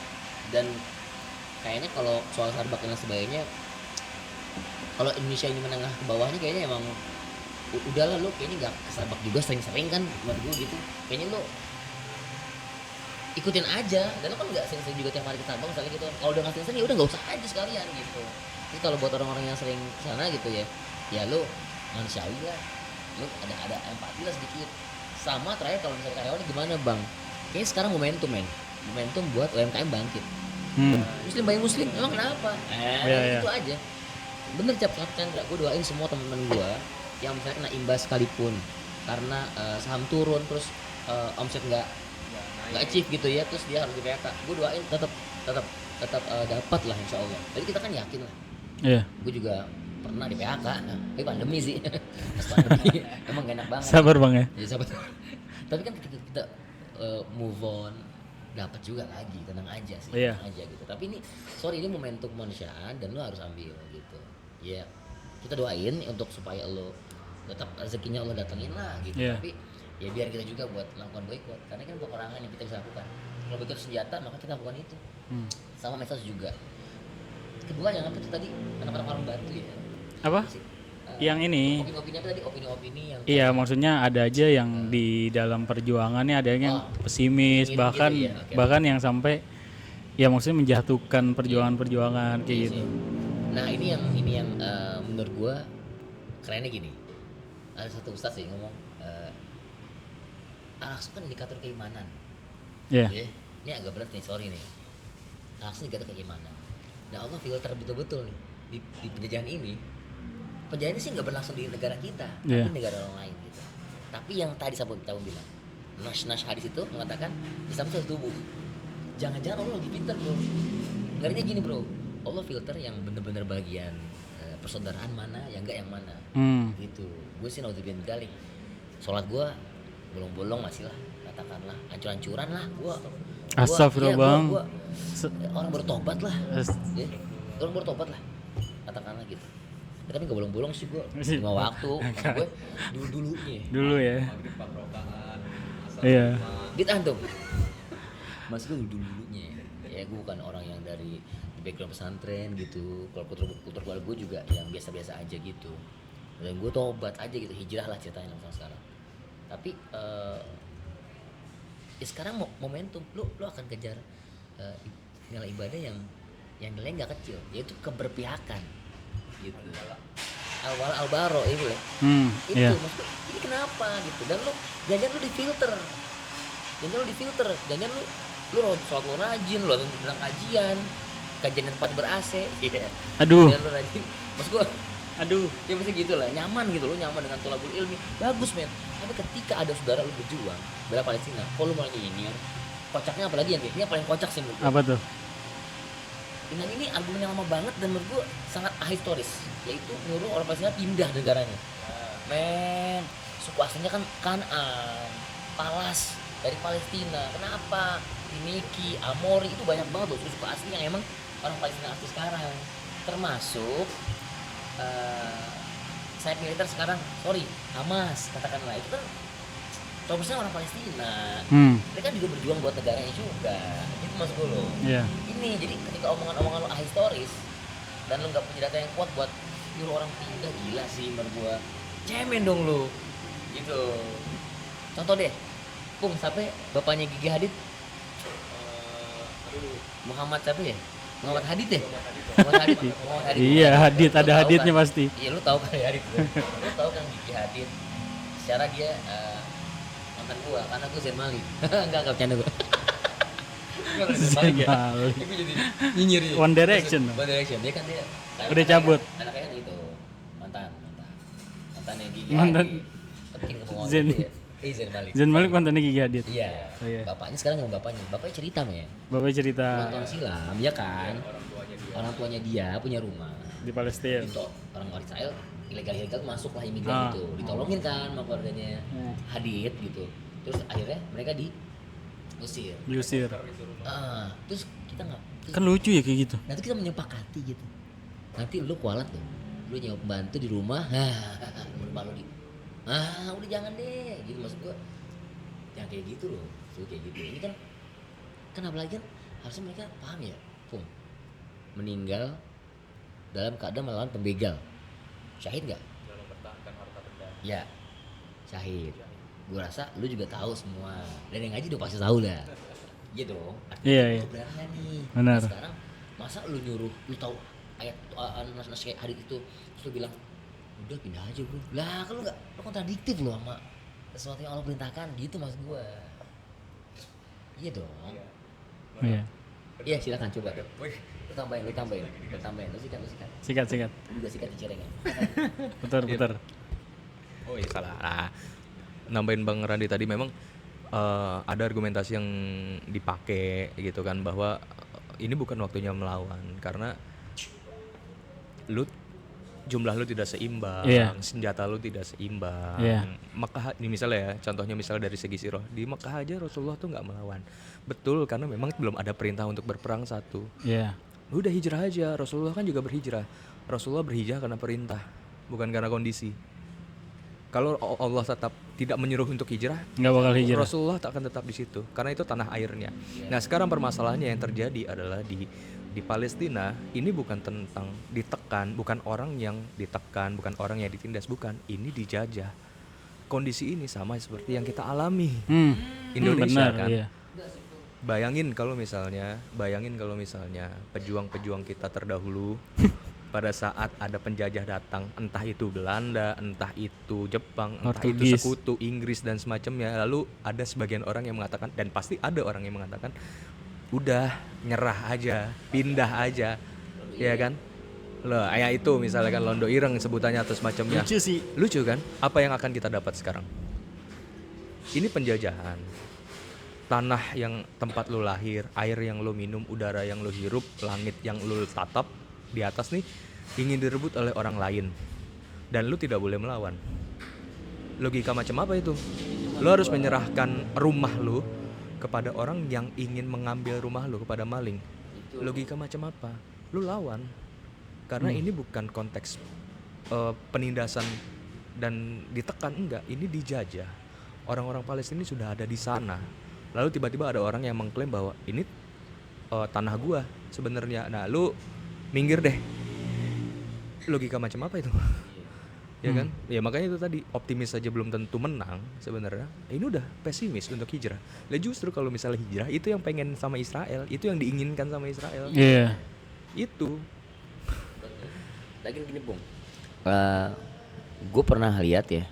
[SPEAKER 2] Dan kayaknya kalau soal Starbucks dan sebagainya, kalau Indonesia ini menengah ke bawahnya kayaknya emang udahlah lo kayaknya nggak ke Starbucks juga sering-sering kan menurut gue gitu. Kayaknya lo ikutin aja, dan lo kan nggak sering-sering juga tiap hari ke Starbucks misalnya gitu. Kalau udah nggak sering ya udah nggak usah aja sekalian gitu. Jadi kalau buat orang-orang yang sering kesana gitu ya lo manusiawi lah, lo ada empati lah sedikit. Sama terakhir kalau misalnya karyawan gimana bang? Kayaknya sekarang momentum buat UMKM bangkit. Muslim bayar muslim, emang kenapa? Itu aja. Bener cap Chandra, gue doain semua teman-teman gue yang misalnya kena imbas sekalipun karena saham turun terus omset nggak achieve gitu ya, terus dia harus di PHK. Gue doain tetap dapat lah insya Allah. Jadi kita kan yakin lah.
[SPEAKER 3] Iya.
[SPEAKER 2] Gue juga pernah di PHK, tapi pandemi sih. Pas pandemi emang gak enak banget.
[SPEAKER 3] Sabar bang ya.
[SPEAKER 2] Ya sabar. Tapi kan ketika kita move on, dapat juga lagi, tenang aja sih,
[SPEAKER 3] Iya.
[SPEAKER 2] tenang aja gitu. Tapi ini momentum kemanusiaan dan lo harus ambil gitu. Ya kita doain untuk supaya lo tetap rezekinya Allah datengin lah gitu.
[SPEAKER 3] Iya.
[SPEAKER 2] Tapi ya biar kita juga buat melakukan boykot, karena kan peperangan yang kita bisa lakukan. Kalau boykot senjata maka kita lakukan itu. Sama medsos juga. Kedua yang apa tuh tadi? Kenapa orang batu ya?
[SPEAKER 3] Apa? Yang ini.
[SPEAKER 2] Opini-opini apa tadi? Opini-opini yang
[SPEAKER 3] Iya, maksudnya ada aja yang di dalam perjuangannya ada yang pesimis,
[SPEAKER 2] gitu
[SPEAKER 3] bahkan
[SPEAKER 2] ya, oke.
[SPEAKER 3] bahkan yang sampai ya maksudnya menjatuhkan perjuangan-perjuangan kayak
[SPEAKER 2] Iya
[SPEAKER 3] gitu.
[SPEAKER 2] sih. Nah ini yang menurut gua kerennya gini. Ada satu ustadz sih ngomong Al-Aqsa kan indikator keimanan.
[SPEAKER 3] Iya.
[SPEAKER 2] Ya, ini agak berat nih, sorry nih. Al-Aqsa indikator keimanan. Nah Allah filter betul-betul nih di penjajahan ini. Penjajahan ini sih nggak berlangsung di negara kita,
[SPEAKER 3] Iya.
[SPEAKER 2] tapi negara orang lain gitu. Tapi yang tadi Sabun bilang, Nash hadis itu mengatakan Islam itu satu tubuh. Jangan-jangan Allah lebih pintar bro. Ngerinya gini bro, Allah filter yang bener-bener bagian persaudaraan mana, yang enggak yang mana. Gitu. Gue sih naudzubillah min dzalik. Sholat gue bolong-bolong masih lah, katakanlah hancur-hancuran lah gue.
[SPEAKER 3] Astagfirullah bang.
[SPEAKER 2] Gua orang bertobat lah. Ya, orang bertobat lah, katakanlah gitu. Ya, tapi nggak bolong-bolong sih gue. 5 waktu. Gue dulunya.
[SPEAKER 3] Dulu ya.
[SPEAKER 1] Maghrib 4 rakaat. Asar
[SPEAKER 3] Iya.
[SPEAKER 1] 5.
[SPEAKER 2] Bid'ah tuh. Mas gue dulunya. Ya gue bukan orang yang dari background pesantren gitu. Kalau kultur keluarga gue juga yang biasa-biasa aja gitu. Dan gue tobat aja gitu, hijrah lah ceritanya sama sekarang. Tapi ya sekarang momentum lu akan kejar nilai ibadah yang nilainya nggak kecil, yaitu keberpihakan gitu. Awal albaro itu ya. Itu
[SPEAKER 3] iya.
[SPEAKER 2] maksudnya ini kenapa gitu, dan jangan lu difilter, jangan lu sholat lu rajin, lu bilang kajian tempat ber-AC gitu.
[SPEAKER 3] Aduh.
[SPEAKER 2] Dan lu rajin, maksud gua
[SPEAKER 3] Aduh.
[SPEAKER 2] ya mesti gitu lah, nyaman gitu, lu nyaman dengan tolabul ilmi, bagus men. Tapi ketika ada saudara lu berjuang bela Palestina, kok lu malah ini kocaknya, apalagi yang ini paling kocak sih menurut gua.
[SPEAKER 3] Apa tuh?
[SPEAKER 2] Dan ini argumen yang lama banget dan menurut gua sangat ahistoris, yaitu nyuruh orang Palestina pindah negaranya. Men, suku aslinya kan Kanaan, Palas dari Palestina. Kenapa? Finiki, Amori itu banyak banget loh suku asli yang emang orang Palestina asli sekarang. Termasuk sayap militer sekarang, Hamas katakanlah, itu kan terusnya orang Palestina. Mereka juga berjuang buat negaranya juga. Itu maksud gue loh.
[SPEAKER 3] Iya.
[SPEAKER 2] Ini jadi ketika omongan-omongan lo ahistoris dan lo nggak punya data yang kuat buat nyuruh orang pindah, gila sih menurut gua. Cemen dong lo. Gitu. Contoh deh, Pung, sampai bapaknya Gigi Hadid. Muhammad siapa ya? Muhammad Hadid ya? Muhammad Hadid.
[SPEAKER 3] Iya, Hadid, ada
[SPEAKER 2] Lu tahu
[SPEAKER 3] Hadidnya
[SPEAKER 2] kan?
[SPEAKER 3] pasti.
[SPEAKER 2] Iya, lu tahu kan Hadid. Lu tahu kan Gigi Hadid. Secara dia mantan gua karena gua Zain Malik. Enggak bercanda gua.
[SPEAKER 3] Zain Malik.
[SPEAKER 2] Itu jadi nyinyir.
[SPEAKER 3] One Direction.
[SPEAKER 2] One Direction. Dia kan dia
[SPEAKER 3] Udah cabut.
[SPEAKER 2] Anaknya kan itu. Mantannya Gigi.
[SPEAKER 3] Mantan
[SPEAKER 2] Penting ngomong
[SPEAKER 3] Zain.
[SPEAKER 2] gitu ya. Zain Malik.
[SPEAKER 3] Zain Malik mantannya Gigi Hadid.
[SPEAKER 2] Iya.
[SPEAKER 3] Oh, iya.
[SPEAKER 2] Bapaknya sekarang sama bapaknya. Bapaknya cerita men.
[SPEAKER 3] Bapaknya cerita
[SPEAKER 2] Tahun silam ya kan. Orang tuanya dia punya rumah.
[SPEAKER 3] di Palestina.
[SPEAKER 2] Itu orang Israel ilegal masuk lah imigran itu. Ditolongin kan sama keluarganya Hadid gitu. Terus akhirnya mereka diusir. Terus kita nggak.
[SPEAKER 3] Kan lucu ya kayak gitu.
[SPEAKER 2] Nanti kita menyepakati gitu. Nanti lu kualat tuh. Lu nyewa pembantu di rumah. Malu di. Udah jangan deh. Gitu maksud gua. Jangan kayak gitu loh. Tuh kayak gitu. Ini kan apalagi kan harusnya mereka paham ya. Pung. Meninggal dalam keadaan melawan pembegal. Syahid nggak?
[SPEAKER 1] Dalam mempertahankan harta benda.
[SPEAKER 2] Ya. Syahid. Gua rasa lu juga tahu semua. Dan yang ngaji udah pasti tahu dah. Iya dong.
[SPEAKER 3] Iya.
[SPEAKER 2] Keberanian nih.
[SPEAKER 3] Benar.
[SPEAKER 2] Nah, sekarang masa lu nyuruh, lu tahu ayat nas kayak Hadid itu, terus lu bilang udah pindah aja bro. Lah kalau nggak, lu kontradiktif lu sama sesuatu yang Allah perintahkan gitu maksud gua. Iya dong.
[SPEAKER 3] Iya.
[SPEAKER 2] Iya silakan coba. Lu tambahin. Lu sikat.
[SPEAKER 3] Sikat.
[SPEAKER 2] Lu juga sikat di cerengan.
[SPEAKER 3] Putar.
[SPEAKER 1] Oh iya salah. Nah, nambahin Bang Randi tadi memang ada argumentasi yang dipakai gitu kan bahwa ini bukan waktunya melawan karena jumlah lu tidak seimbang, senjata lu tidak seimbang. Mekah ini misalnya ya, contohnya misalnya dari segi sirah, di Mekah aja Rasulullah tuh nggak melawan. Betul, karena memang belum ada perintah untuk berperang satu. Lu udah hijrah aja, Rasulullah kan juga berhijrah. Rasulullah berhijrah karena perintah, bukan karena kondisi. Kalau Allah tetap tidak menyuruh untuk hijrah,
[SPEAKER 3] nggak bakal hijrah.
[SPEAKER 1] Rasulullah tak akan tetap di situ, karena itu tanah airnya. Nah sekarang permasalahannya yang terjadi adalah di Palestina ini bukan tentang ditekan, bukan orang yang ditekan, bukan orang yang ditindas, bukan. Ini dijajah. Kondisi ini sama seperti yang kita alami Indonesia benar, kan. Iya. Bayangin kalau misalnya pejuang-pejuang kita terdahulu pada saat ada penjajah datang, entah itu Belanda, entah itu Jepang, entah itu sekutu Inggris dan semacamnya, lalu ada sebagian orang yang mengatakan, dan pasti ada orang yang mengatakan, udah nyerah aja, pindah aja, ya kan? Loh, kayak itu misalnya kan Londo Ireng sebutannya atau semacamnya. Lucu kan? Apa yang akan kita dapat sekarang? Ini penjajahan. Tanah yang tempat lu lahir, air yang lu minum, udara yang lu hirup, langit yang lu tatap di atas nih ingin direbut oleh orang lain dan lu tidak boleh melawan. Logika macam apa itu? Lu harus menyerahkan rumah lu kepada orang yang ingin mengambil rumah lu, kepada maling. Logika macam apa? Lu lawan. Karena ini bukan konteks penindasan dan ditekan, enggak, ini dijajah. Orang-orang Palestina sudah ada di sana. Lalu tiba-tiba ada orang yang mengklaim bahwa ini tanah gua sebenarnya. Nah, lu minggir deh. Logika macam apa itu? Ya kan? Ya makanya itu tadi, optimis saja belum tentu menang sebenarnya. Ini udah pesimis untuk hijrah. Lah justru kalau misalnya hijrah itu yang pengen sama Israel, itu yang diinginkan sama Israel.
[SPEAKER 3] Iya.
[SPEAKER 1] Itu.
[SPEAKER 2] Lagi gini, Bung. Gue pernah lihat ya.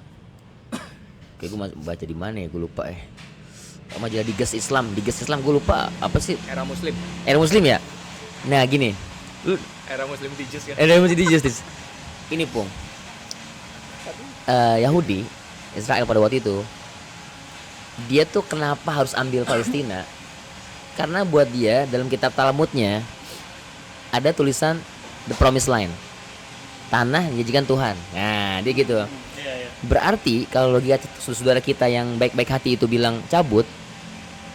[SPEAKER 2] Kayak gue baca di mana ya, gue lupa ya. Majalah Diges Islam gue lupa apa sih?
[SPEAKER 1] Era
[SPEAKER 2] Muslim ya. Nah gini, lu
[SPEAKER 1] era Muslim Diges kan?
[SPEAKER 2] Era Muslim Diges. Ini Pung, Yahudi Israel pada waktu itu, dia tuh kenapa harus ambil Palestina? Karena buat dia dalam kitab Talmudnya ada tulisan The Promised Land, tanah yang dijanjikan Tuhan. Nah dia gitu. Berarti kalau logika saudara kita yang baik-baik hati itu bilang cabut,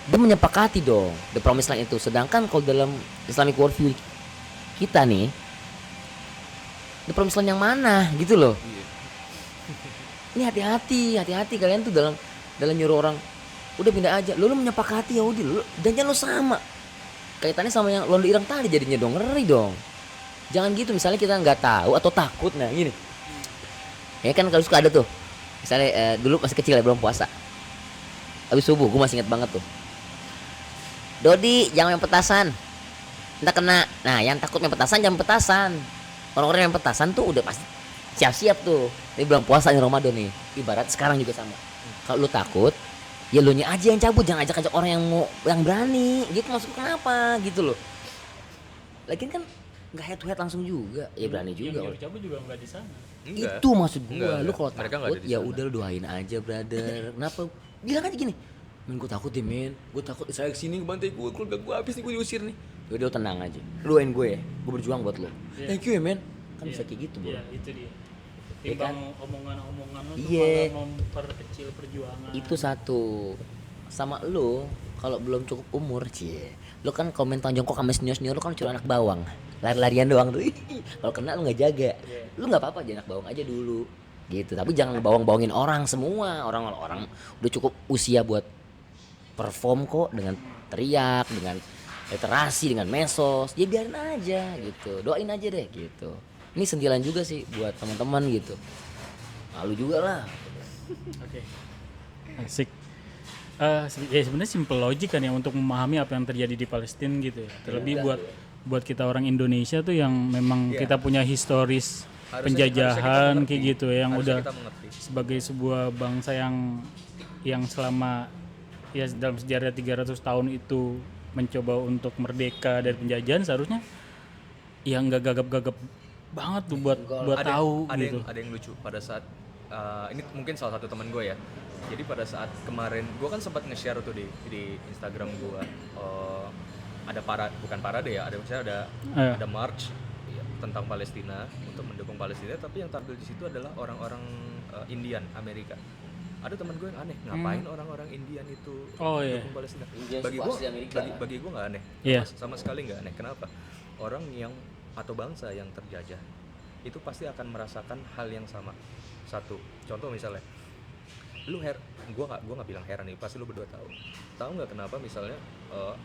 [SPEAKER 2] dia menyepakati dong The Promised Land itu. Sedangkan kalau dalam Islamic worldview kita nih, The Promised Land yang mana gitu loh. Ini hati-hati kalian tuh dalam nyuruh orang udah pindah aja. Lu menyepakati Yahudi lu, dan jangan lu sama. Kaitannya sama yang Londo Ireng tadi jadinya dong, ngeri dong. Jangan gitu, misalnya kita nggak tahu atau takut, nah gini. Ya kan kalau suka ada tuh, misalnya dulu masih kecil ya, belum puasa, habis subuh, gue masih ingat banget tuh, Dodi jangan main petasan, entah kena. Nah yang takut main petasan jangan petasan. Orang-orang yang main petasan tuh udah pasti siap-siap tuh. Ini belum puasa nih, Ramadan nih. Ibarat sekarang juga sama. Kalau lu takut, Ya lo nya aja yang cabut, jangan ajak-ajak orang yang berani gitu, maksud kenapa gitu loh. Lagian kan nggak head to head langsung juga, ya berani juga.
[SPEAKER 3] Yang nyuruh cabut juga nggak di sana.
[SPEAKER 1] Enggak.
[SPEAKER 2] Itu maksud gua, lu kalau
[SPEAKER 1] Mereka nggak
[SPEAKER 2] takut
[SPEAKER 1] ada di
[SPEAKER 2] ya
[SPEAKER 1] sana.
[SPEAKER 2] udah lu doain aja brother. Kenapa? Bilang aja gini, men gue takut deh men, gue takut Israel kesini ngebantai gue, keluarga gue habis nih, gue diusir nih. Yaudah tenang aja, lu doain gue ya, gue berjuang buat lo. Thank you ya men, kan bisa kayak gitu bro.
[SPEAKER 3] Iya, itu dia.
[SPEAKER 2] Iya kan?
[SPEAKER 3] Timbang omongan-omongan lu tuh
[SPEAKER 2] Iya.
[SPEAKER 3] malah memperkecil perjuangan.
[SPEAKER 2] Itu satu. Sama lu kalau belum cukup umur lu kan komen tonjongkok sama senior lu kan cuma anak bawang, lari-larian doang tuh. Kalau kena lu nggak jaga, lu nggak apa-apa jadi anak bawang aja dulu gitu, tapi jangan bawang-bawangin orang semua. Orang udah cukup usia buat perform kok, dengan teriak, dengan literasi, dengan mesos, ya biarin aja gitu, doain aja deh gitu. Ini sentilan juga sih buat teman-teman gitu, malu juga lah.
[SPEAKER 3] Oke. Asik. Ya sebenarnya simple logic kan ya untuk memahami apa yang terjadi di Palestina gitu ya. Terlebih buat kita orang Indonesia tuh yang memang kita punya historis penjajahan kayak gitu ya, yang udah sebagai sebuah bangsa yang selama ya dalam sejarah 300 tahun itu mencoba untuk merdeka dari penjajahan, seharusnya ya nggak gagap-gagap banget tuh buat tahu gitu.
[SPEAKER 1] Ada yang lucu pada saat ini mungkin salah satu teman gue ya. Jadi pada saat kemarin gue kan sempat nge-share tuh di Instagram gue, ada bukan parade ya, ada misalnya ada march ya, tentang Palestina, untuk mendukung Palestina, tapi yang tampil di situ adalah orang-orang Indian Amerika. Ada teman gue yang aneh, ngapain orang-orang Indian itu mendukung Palestina? Bagi gue nggak aneh, sama sekali nggak aneh. Kenapa? Orang yang atau bangsa yang terjajah itu pasti akan merasakan hal yang sama. Satu contoh misalnya, gue nggak bilang heran nih, pasti lu berdua tahu nggak kenapa misalnya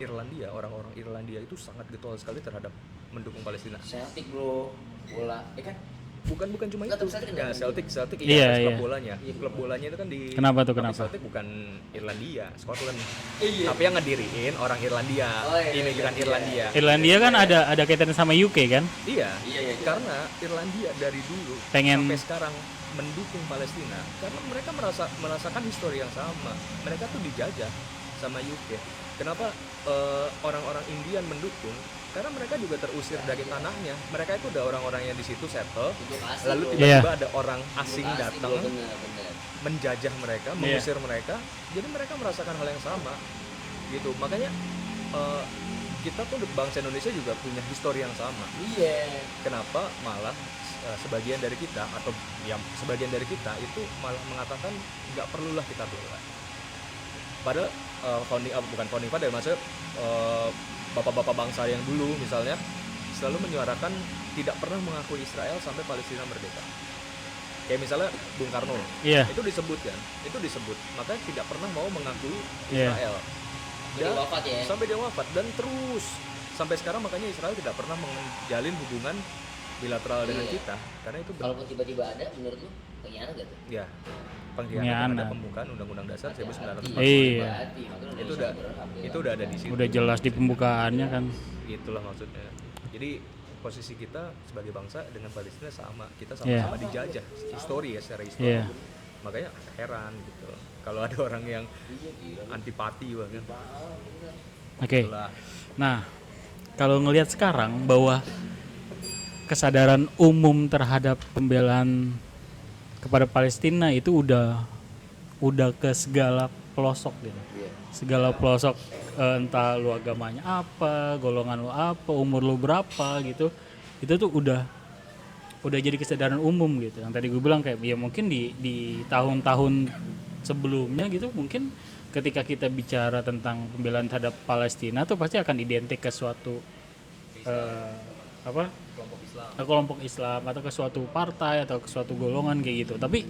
[SPEAKER 1] Irlandia, orang-orang Irlandia itu sangat getol sekali terhadap mendukung Palestina.
[SPEAKER 2] Celtic bro, bola, kan?
[SPEAKER 1] Bukan cuma itu. Ya, Celtic
[SPEAKER 3] Iya.
[SPEAKER 1] klub bolanya. Klub bolanya itu kan di.
[SPEAKER 3] Kenapa tuh, kenapa?
[SPEAKER 1] Celtic bukan Irlandia, Scotland. Tapi yang ngediriin orang Irlandia, imigran Irlandia.
[SPEAKER 3] Irlandia kan ada kaitannya sama UK kan?
[SPEAKER 1] Iya. Karena Irlandia dari dulu sampai sekarang mendukung Palestina karena mereka merasakan histori yang sama. Mereka tuh dijajah sama UK. Kenapa orang-orang Indian mendukung? Karena mereka juga terusir dari tanahnya. Mereka itu udah orang-orang yang di situ settle, lalu tiba-tiba ada orang asing datang menjajah mereka, mengusir mereka. Jadi mereka merasakan hal yang sama gitu. Makanya kita tuh bangsa Indonesia juga punya histori yang sama. Kenapa malah sebagian dari kita atau yang sebagian dari kita itu malah mengatakan nggak perlulah kita bela. Padahal founding father, maksudnya bapak-bapak bangsa yang dulu misalnya selalu menyuarakan tidak pernah mengakui Israel sampai Palestina merdeka. Kayak misalnya Bung Karno, itu disebut, makanya tidak pernah mau mengakui Israel. Sampai dia wafat dan terus sampai sekarang, makanya Israel tidak pernah menjalin hubungan bilateral dengan kita karena itu.
[SPEAKER 2] Kalaupun tiba-tiba ada, menurut lu pengkhianat gak tuh?
[SPEAKER 1] Ya, pengkhianatan ada pembukaan Undang-Undang Dasar 1945. Itu udah ada di situ.
[SPEAKER 3] Udah jelas di pembukaannya kan.
[SPEAKER 1] Itulah maksudnya. Jadi posisi kita sebagai bangsa dengan Palestina sama, kita sama-sama dijajah secara histori. Makanya heran gitu kalau ada orang yang antipati banget.
[SPEAKER 3] Oke. Nah, kalau ngelihat sekarang bahwa kesadaran umum terhadap pembelaan kepada Palestina itu udah ke segala pelosok gitu. Segala pelosok, entah lu agamanya apa, golongan lu apa, umur lu berapa gitu. Itu tuh udah jadi kesadaran umum gitu. Yang tadi gue bilang kayak ya mungkin di tahun-tahun sebelumnya gitu, mungkin ketika kita bicara tentang pembelaan terhadap Palestina tuh pasti akan identik ke suatu kelompok Islam atau ke suatu partai atau ke suatu golongan kayak gitu. Tapi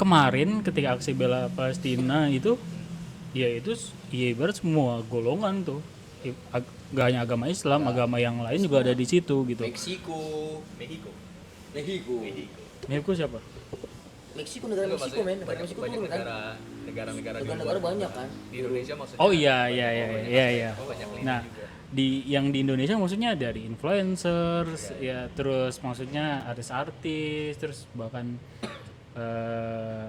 [SPEAKER 3] kemarin ketika aksi bela Palestina itu ibarat semua golongan tuh, gak hanya agama Islam, agama yang lain juga ada di situ gitu. Mexico siapa?
[SPEAKER 2] Meksiko, negara Meksiko men. Negara banyak kan.
[SPEAKER 1] Di Indonesia maksudnya.
[SPEAKER 3] Oh iya. Nah, di Indonesia maksudnya dari influencers ya, terus maksudnya artis-artis, terus bahkan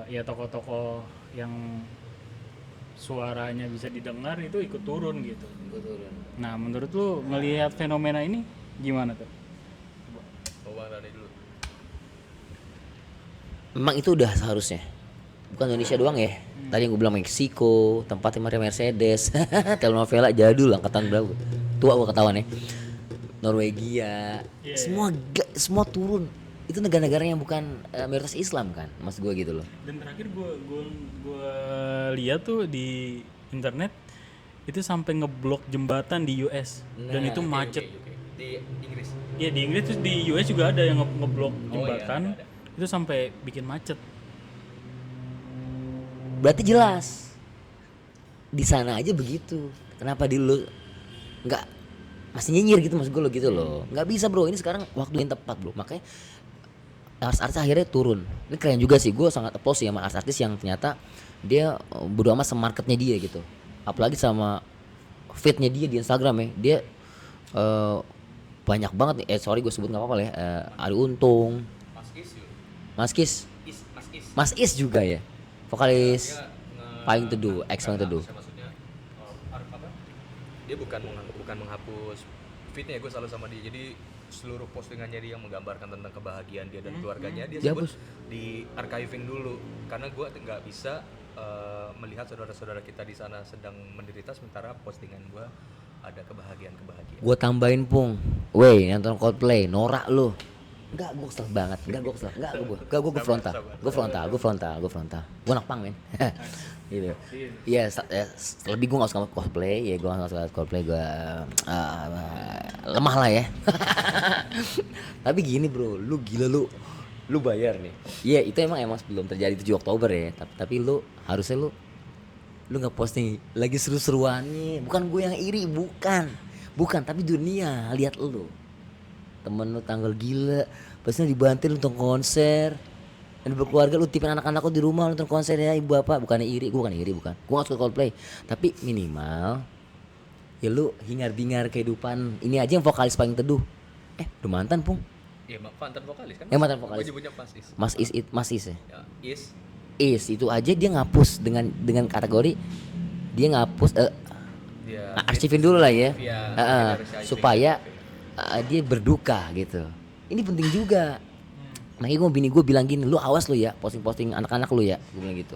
[SPEAKER 3] ya tokoh-tokoh yang suaranya bisa didengar itu ikut turun gitu. Nah menurut lu ngelihat fenomena ini gimana tuh?
[SPEAKER 1] Bang Rani dulu.
[SPEAKER 2] Memang itu udah seharusnya. Bukan Indonesia doang ya. Tadi yang gue bilang Meksiko, tempatnya Mercedes, telenovela jadul angkatan berapa? Tua gue ketahuan ya. Norwegia, semua turun. Itu negara-negara yang bukan mayoritas Islam kan, maksud gue gitu loh.
[SPEAKER 3] Dan terakhir gue lihat tuh di internet itu sampai ngeblok jembatan di US dan itu macet.
[SPEAKER 1] Di Inggris.
[SPEAKER 3] Iya di Inggris terus di US juga ada yang ngeblok jembatan itu sampai bikin macet.
[SPEAKER 2] Berarti jelas di sana aja begitu. Kenapa di lu nggak masih nyinyir gitu maksud gue lo gitu loh. Nggak bisa bro, ini sekarang waktu yang tepat bro. Makanya artis akhirnya turun. Ini keren juga sih, gue sangat applause sih sama artis yang ternyata dia bodo amat sama marketnya dia gitu. Apalagi sama feednya dia di Instagram ya. Dia banyak banget nih. Sorry gue sebut nggak apa-apa lah ya. Ari Untung, Mas Is juga ya. Vokalis Paling Teduh, ex Paling Teduh.
[SPEAKER 1] Maksudnya dia bukan menghapus feednya, gue selalu sama dia. Jadi seluruh postingannya dia yang menggambarkan tentang kebahagiaan dia dan keluarganya dia sebut di archiving dulu, karena gue nggak bisa melihat saudara-saudara kita di sana sedang menderita sementara postingan gue ada kebahagiaan.
[SPEAKER 2] Gue tambahin Pung, weh nonton Coldplay, norak lu. Enggak, gue kesel banget. Gue frontal. Gue anak pang men. Gitu. Iya, lebih gue nggak suka cosplay, ya gue nggak suka cosplay, gue lemah lah ya. Tapi gini bro, lu gila lu bayar nih. Iya itu emang belum terjadi 7 Oktober ya. Tapi lu harusnya lu nggak posting lagi seru-seruannya. Bukan gue yang iri, bukan. Tapi dunia lihat lu, temen lu tanggal gila, pastinya dibanting nonton konser. Dan berkeluarga lu tipin anak-anak lu di rumah nonton konser ya ibu bapak. Bukan gue gak suka Coldplay. Tapi minimal ya lu hingar-bingar kehidupan ini aja yang vokalis Paling Teduh. Udah mantan Pung.
[SPEAKER 1] Iya mantan vokalis kan.
[SPEAKER 2] Mantan vokalis.
[SPEAKER 1] Gue nyebutnya
[SPEAKER 2] Mas Is ya.
[SPEAKER 1] Is
[SPEAKER 2] itu aja dia ngapus dengan kategori dia ngapus arsipin dulu lah ya. Supaya dia berduka gitu. Ini penting juga. Makanya bini gue bilang gini, lu awas lu ya posting anak-anak lu ya, gue bilang gitu.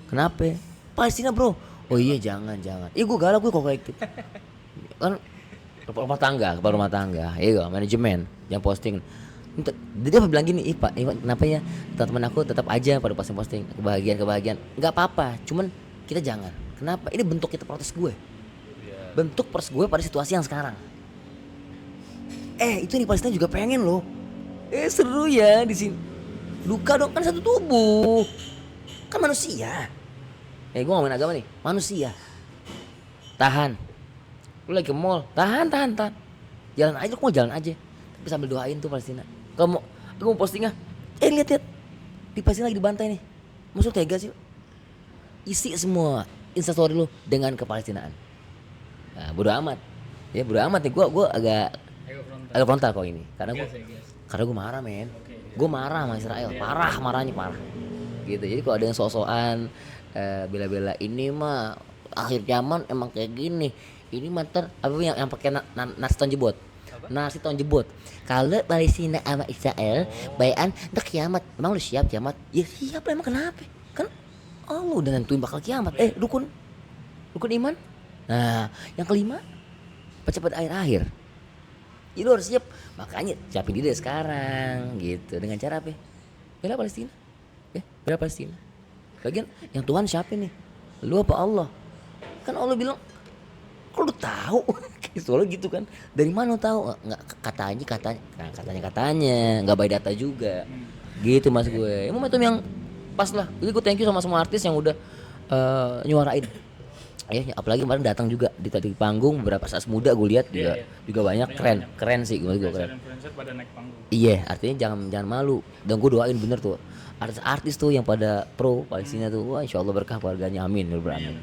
[SPEAKER 2] Kenapa? Palestina bro. Oh iya jangan. Iya gue galak gue kok kayak gitu. Kan kepala rumah tangga, iya manajemen yang posting. Dia bilang gini, Pak, kenapa ya teman-teman aku tetap aja pada posting kebahagiaan. Nggak apa-apa, cuman kita jangan. Kenapa? Ini bentuk kita protes gue. Bentuk protes gue pada situasi yang sekarang. Itu nih Palestina juga pengen loh. Seru ya di sini. Duka dong, kan satu tubuh. Kan manusia. Gue ngomongin agama nih, manusia. Tahan. Lu lagi ke mall, tahan. Jalan aja, lu mau jalan aja. Tapi sambil doain tuh Palestina. Kalau mau postingnya, lihat. Di Palestina lagi dibantai nih. Maksud tega sih. Isi semua instastory lu dengan kepalestinaan. Nah, bodo amat. Ya bodo amat nih, gue agak frontal kok ini. Karena gue marah men. Gue marah sama Israel, marahnya parah. Gitu. Jadi kalau ada yang sok-sokan bela-bela ini mah akhir zaman emang kayak gini. Ini mah yang pakai nasi tahun jebot. Kalau Palestina sama Israel bayan udah kiamat. Emang lu siap kiamat? Ya siap lah, emang kenapa? Kan Allah udah nentuin bakal kiamat. Rukun iman. Nah, yang kelima percepat akhir. Ya lu harus siap. Makanya siapin diri sekarang gitu. Dengan cara apa? Bela Palestina. Bela Palestina. Lagian yang Tuhan siapa nih? Lu apa Allah? Kan Allah bilang, kok lu tahu? Soalnya gitu kan. Dari mana lu tahu? Enggak katanya. Enggak by data juga. Gitu mas gue. Momentum yang pas lah. Jadi gue thank you sama semua artis yang udah nyuarain. Apalagi kemarin datang juga di panggung beberapa saat muda gue lihat juga banyak keren sih gue keren.
[SPEAKER 3] Pada naik panggung.
[SPEAKER 2] Iya, artinya jangan malu. Dan gue doain bener tuh artis tuh yang pada pro Palestina tuh, wah insyaallah berkah keluarganya, amin.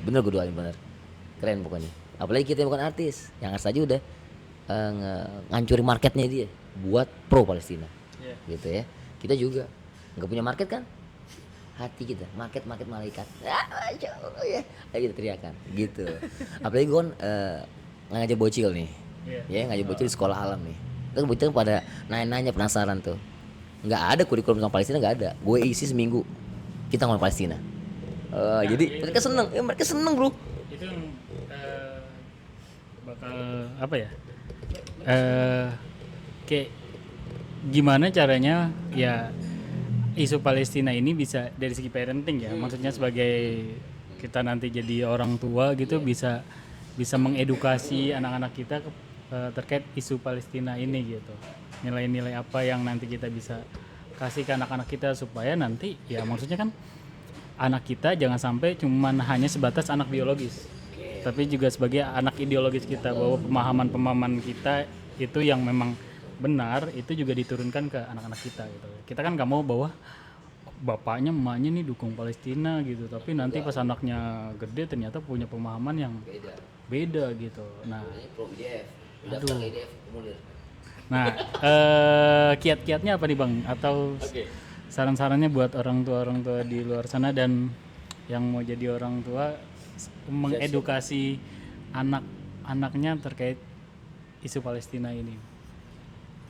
[SPEAKER 2] Bener gue doain bener. Keren pokoknya. Apalagi kita yang bukan artis, yang artis aja udah ngancurin marketnya dia buat pro Palestina. Gitu ya. Kita juga nggak punya market kan? hati kita, market malaikat. Masya Allah ya, kayak gitu teriakan, gitu. Apalagi gue kan ngajak bocil nih, ya ngajak bocil di sekolah alam nih. Terus bocil pada nanya-nanya penasaran tuh. Nggak ada kurikulum tentang Palestina, nggak ada. Gue isi seminggu kita ngomong Palestina. Jadi mereka seneng, mereka seneng bro.
[SPEAKER 3] Itu yang bakal apa ya? Kayak gimana caranya ya isu Palestina ini bisa dari segi parenting ya, maksudnya sebagai kita nanti jadi orang tua gitu bisa mengedukasi anak-anak kita terkait isu Palestina ini gitu. Nilai-nilai apa yang nanti kita bisa kasih ke anak-anak kita supaya nanti ya maksudnya kan anak kita jangan sampai cuman hanya sebatas anak biologis, tapi juga sebagai anak ideologis kita, bahwa pemahaman kita itu yang memang benar itu juga diturunkan ke anak-anak kita gitu. Kita kan nggak mau bahwa bapaknya emaknya nih dukung Palestina gitu, tapi nanti pas anaknya gede ternyata punya pemahaman yang beda gitu. Nah, nah kiat-kiatnya apa nih Bang? Atau saran-sarannya buat orang tua di luar sana dan yang mau jadi orang tua mengedukasi anak-anaknya terkait isu Palestina ini?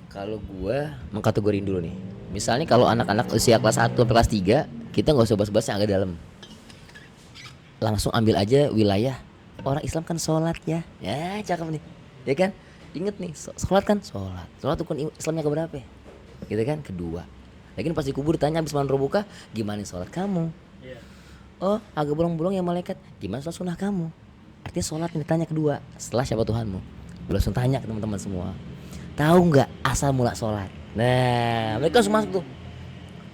[SPEAKER 2] Kalau gue mengkategoriin dulu nih. Misalnya kalau anak-anak usia kelas 1 sampai kelas 3, kita nggak usah bahas-bahas yang agak dalam. Langsung ambil aja wilayah orang Islam kan sholat ya. Ya cakep nih. Ya kan? Ingat nih, sholat kan sholat. Sholat rukun Islamnya keberapa? Gitu kan? Kedua. Lagi pas dikubur ditanya habis man robuka, gimana sholat kamu? Oh agak bolong-bolong ya malaikat. Gimana sholat sunnah kamu? Artinya sholat yang ditanya kedua. Setelah siapa Tuhanmu? Langsung tanya ke teman-teman semua. Tahu nggak asal mula sholat? Nah, mereka langsung masuk tuh.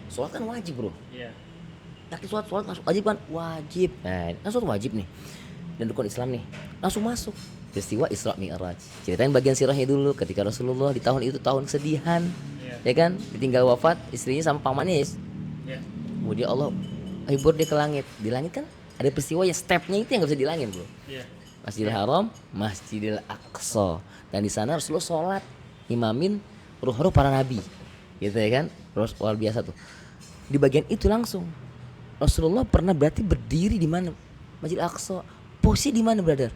[SPEAKER 2] Sholat kan wajib bro. Tapi sholat masuk wajib kan? Wajib. Nah, sholat wajib nih. Dan rukun Islam nih, langsung masuk. Peristiwa Isra Mi'raj. Ceritain bagian sirahnya dulu. Ketika Rasulullah di tahun itu tahun kesedihan, ya kan? Ditinggal wafat istrinya sama pamannya. Kemudian Allah hibur dia ke langit. Di langit kan ada peristiwa ya, stepnya itu yang nggak bisa dilangin bro. Masjidil Haram, Masjidil Aqsa. Dan di sana Rasulullah sholat imamin ruh-ruh para nabi, gitu ya kan, luar biasa tuh. Di bagian itu langsung Rasulullah pernah berarti berdiri di mana? Masjid Aqsa. Posisi di mana brother?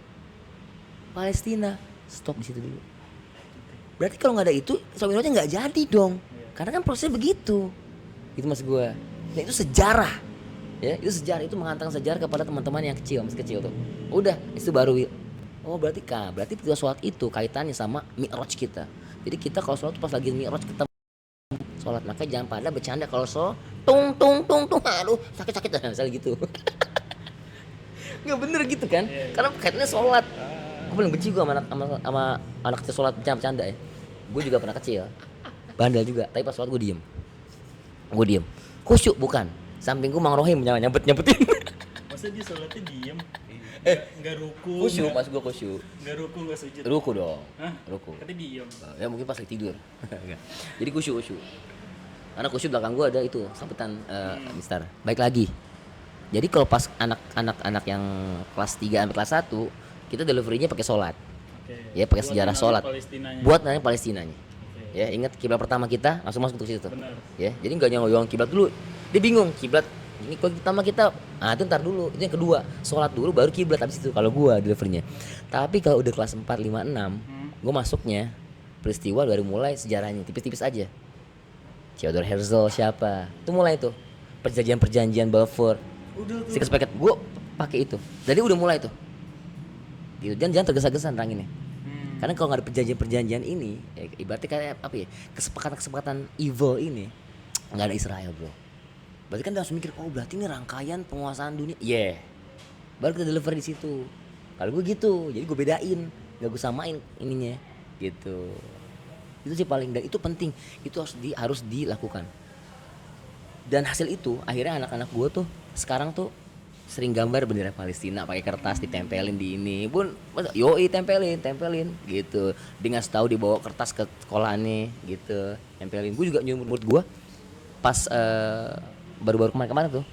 [SPEAKER 2] Palestina. Stop di situ dulu. Berarti kalau nggak ada itu, Isra Mi'rajnya nggak jadi dong. Karena kan prosesnya begitu. Itu maksud gue. Nah itu sejarah. Ya, itu sejarah, itu menghantarkan sejarah kepada teman-teman yang kecil, masih kecil tuh. Udah, itu baru. Oh berarti sholat itu kaitannya sama Mi'raj kita. Jadi kita kalau sholat pas lagi Mi'raj kita sholat, maka jangan pada bercanda kalau sholat tung, aduh sakit misalnya gitu. Nggak bener gitu kan? Karena kaitannya sholat. Gue paling benci gue sama anak kecil sholat bercanda ya. Gue juga pernah kecil, bandel juga, tapi pas sholat gue diem. Khusyuk bukan. Samping gue Mang Rohim nyampetin.
[SPEAKER 3] Masa dia sholatnya diem? Nggak ruku.
[SPEAKER 2] Khusyuk, mas gue khusyuk.
[SPEAKER 3] Nggak ruku, nggak sujud.
[SPEAKER 2] Ruku dong.
[SPEAKER 3] Hah?
[SPEAKER 2] Ruku.
[SPEAKER 3] Katanya diem.
[SPEAKER 2] Ya mungkin pas lagi tidur. Jadi khusyuk. Karena khusyuk belakang gue ada itu sambutan Mister. Baik lagi. Jadi kalau pas anak-anak yang kelas 3 sampai kelas 1, kita deliverynya pakai sholat. Ya pakai sejarah sholat. Buat nanya Palestinanya. Ya ingat kiblat pertama kita langsung masuk ke situ. Ya jadi nggak nyolong kiblat dulu. Dia bingung kiblat. Ini kalau pertama kita, itu ntar dulu. Itu yang kedua, sholat dulu baru kiblat habis itu. Kalau gua deliverynya. Tapi kalau udah kelas 4, 5, 6, gua masuknya peristiwa dari mulai sejarahnya tipis-tipis aja. Theodor Herzl siapa? Itu mulai tuh perjanjian Balfour. Six Packet gua pakai itu. Jadi udah mulai tuh. Gitu. Jangan tergesa-gesa neranginnya. Karena kalau nggak ada perjanjian ini, ya, ibaratnya kayak apa ya? Kesepakatan evil ini nggak ada Israel bro. Berarti kan dia langsung mikir, oh berarti ini rangkaian penguasaan dunia. Baru kita deliver di situ. Kalau gue gitu, jadi gue bedain, gak gue samain ininya, gitu. Itu sih paling, dan itu penting, itu harus dilakukan. Dan hasil itu, akhirnya anak-anak gue tuh sekarang tuh sering gambar bendera Palestina pakai kertas ditempelin di ini, bun, yoi tempelin, gitu. Dia ngasih tahu dibawa kertas ke sekolahannya, gitu, tempelin. Gue juga nyuruh murid gue pas baru-baru kemarin tuh,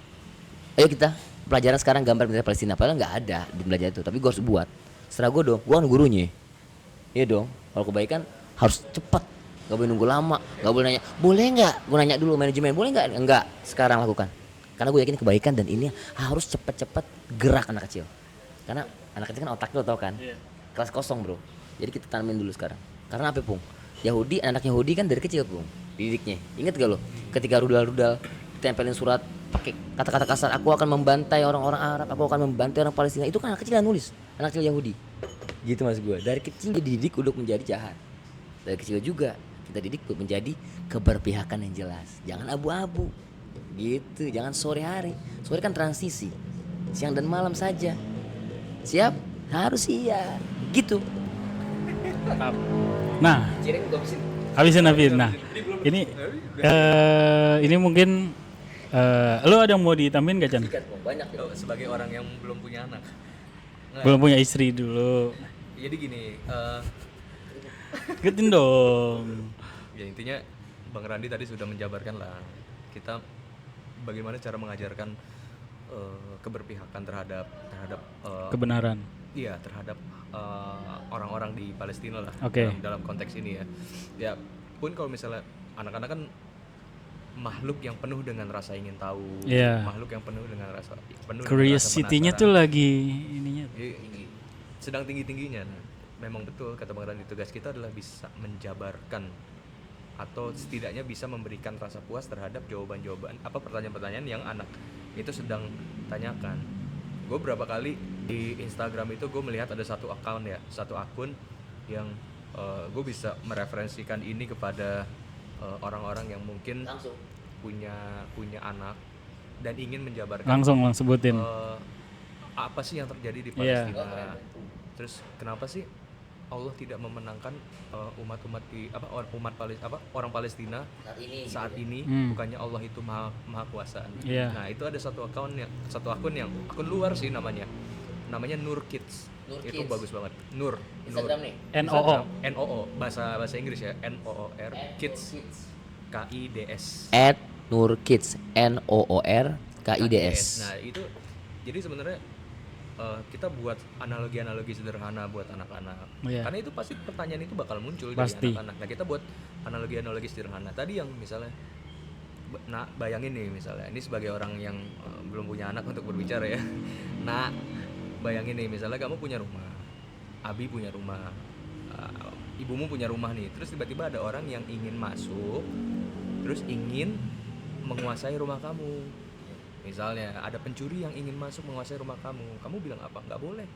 [SPEAKER 2] ayo kita pelajaran sekarang gambar bendera Palestina. Padahal nggak ada di belajar itu, tapi gue harus buat. Setelah gue dong, gue kan gurunya, iya dong. Kalau kebaikan harus cepat, nggak boleh nunggu lama, nggak boleh nanya, boleh nggak? Gue nanya dulu manajemen, boleh nggak? Enggak, sekarang lakukan. Karena gue yakin kebaikan dan ini harus cepet-cepet gerak anak kecil. Karena anak kecil kan otaknya lo tau kan, kelas kosong bro. Jadi kita tanamin dulu sekarang. Karena apa Pung? Anak Yahudi kan dari kecil Pung, didiknya. Ingat gak lo? Ketika rudal-rudal tempelin surat pakai kata-kata kasar, aku akan membantai orang-orang Arab, aku akan membantai orang Palestina. Itu kan anak kecil yang nulis, anak kecil Yahudi. Gitu mas gue. Dari kecil dididik untuk menjadi jahat. Dari kecil juga kita didik untuk menjadi keberpihakan yang jelas. Jangan abu-abu. Gitu, jangan sore hari. Sore kan transisi. Siang dan malam saja. Siap? Harus iya. Gitu.
[SPEAKER 3] Nah, habisin. Nah, ini mungkin lo ada yang mau ditambahin gak Chan?
[SPEAKER 2] Banyak ya.
[SPEAKER 1] Sebagai orang yang belum punya anak.
[SPEAKER 3] Belum punya istri dulu.
[SPEAKER 1] Jadi gini,
[SPEAKER 3] Getin dong.
[SPEAKER 1] ya intinya Bang Randi tadi sudah menjabarkan lah kita bagaimana cara mengajarkan keberpihakan terhadap
[SPEAKER 3] Kebenaran.
[SPEAKER 1] iya terhadap orang-orang di Palestina lah.
[SPEAKER 3] Oke.
[SPEAKER 1] Dalam konteks ini ya. Ya pun kalau misalnya anak-anak kan makhluk yang penuh dengan rasa ingin tahu, makhluk yang penuh dengan rasa
[SPEAKER 3] curiosity-nya tuh lagi ininya.
[SPEAKER 1] Sedang tinggi-tingginya. Nah, memang betul kata Bang Randi, tugas kita adalah bisa menjabarkan atau setidaknya bisa memberikan rasa puas terhadap jawaban-jawaban apa pertanyaan-pertanyaan yang anak itu sedang tanyakan. Gue berapa kali di Instagram itu gue melihat ada satu akun yang gue bisa mereferensikan ini kepada orang-orang yang mungkin
[SPEAKER 2] Langsung
[SPEAKER 1] punya anak dan ingin menjabarkan
[SPEAKER 3] Langsung sebutin.
[SPEAKER 1] apa sih yang terjadi di Palestina. Terus kenapa sih Allah tidak memenangkan orang Palestina saat ini bukannya Allah itu maha kuasa. Nah, itu ada satu akun luar sih namanya Nur Kids. Itu bagus banget. Nur
[SPEAKER 2] Instagram nih.
[SPEAKER 1] NOO bahasa Inggris ya, NOOR Kids KIDS
[SPEAKER 2] @nurkids NOOR KIDS.
[SPEAKER 1] Nah, itu jadi sebenarnya kita buat analogi sederhana buat anak-anak. Karena itu pasti pertanyaan itu bakal muncul dari anak-anak. Nah, kita buat analogi sederhana. Tadi yang misalnya bayangin nih misalnya, ini sebagai orang yang belum punya anak untuk berbicara ya. Nah, bayangin nih misalnya kamu punya rumah, Abi punya rumah, ibumu punya rumah nih. Terus tiba-tiba ada orang yang ingin masuk, terus ingin menguasai rumah kamu. Misalnya ada pencuri yang ingin masuk menguasai rumah kamu bilang apa? Nggak boleh.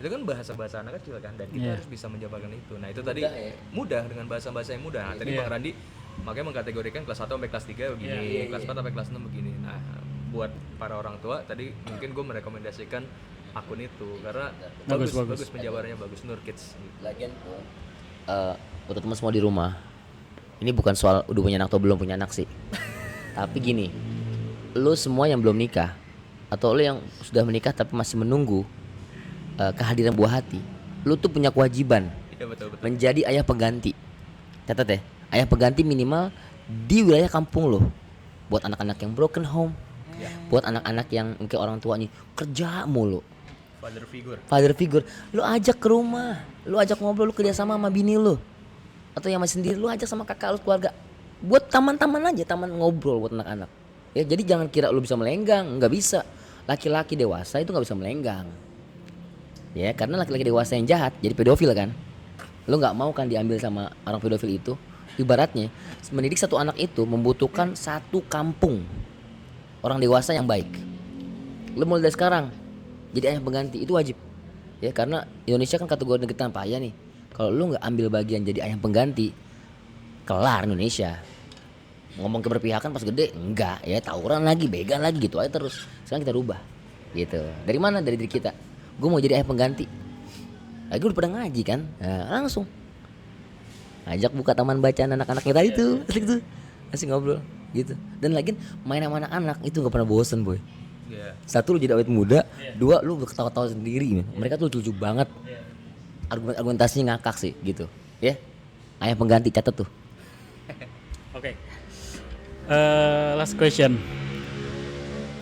[SPEAKER 1] Itu kan bahasa-bahasa anak kecil kan, dan kita harus bisa menjabarkan itu. Nah, itu tadi mudah dengan bahasa-bahasa yang mudah. Nah, tadi Bang Randi makanya mengkategorikan kelas 1 sampai kelas 3 begini, kelas 4 sampai kelas 6 begini. Nah, buat para orang tua tadi mungkin gue merekomendasikan akun itu karena bagus penjabarannya bagus, Nur Kids.
[SPEAKER 2] Lagian untuk teman semua di rumah, ini bukan soal udah punya anak atau belum punya anak sih. Tapi gini, lo semua yang belum nikah atau lo yang sudah menikah tapi masih menunggu kehadiran buah hati, lo tuh punya kewajiban
[SPEAKER 1] betul.
[SPEAKER 2] menjadi ayah pengganti. Catat ya, ayah pengganti minimal di wilayah kampung lo. Buat anak-anak yang broken home, buat anak-anak yang mungkin orang tuanya kerja mulu, father figure, lo ajak ke rumah, lo ajak ngobrol, lo kerjasama sama bini lo, atau yang masih sendiri, lo ajak sama kakak lo, keluarga, buat taman-taman aja, taman ngobrol buat anak-anak. Ya, jadi jangan kira lu bisa melenggang, nggak bisa. Laki-laki dewasa itu nggak bisa melenggang. Ya, karena laki-laki dewasa yang jahat jadi pedofil kan. Lu nggak mau kan diambil sama orang pedofil itu. Ibaratnya mendidik satu anak itu membutuhkan satu kampung orang dewasa yang baik. Lu mulai dari sekarang jadi ayah pengganti itu wajib. Ya, karena Indonesia kan kategori negeri tanpa ayah nih. Kalau lu nggak ambil bagian jadi ayah pengganti, kelar Indonesia. Ngomong keberpihakan pas gede enggak ya, tawuran lagi, begal lagi gitu aja terus. Sekarang kita rubah gitu. Dari mana? Dari diri kita. Gue mau jadi ayah pengganti. Lagi udah pada ngaji kan, nah, langsung ajak buka taman bacaan anak-anaknya tadi tuh, asik tuh, asik ngobrol gitu. Dan lagi main sama anak-anak itu nggak pernah bosen boy. Satu lu jadi awet muda, dua lu ketawa-tawa sendiri. Mereka tuh lucu banget. Argumentasinya ngakak sih gitu. Ya, ayah pengganti catat tuh.
[SPEAKER 3] Oke. Last question.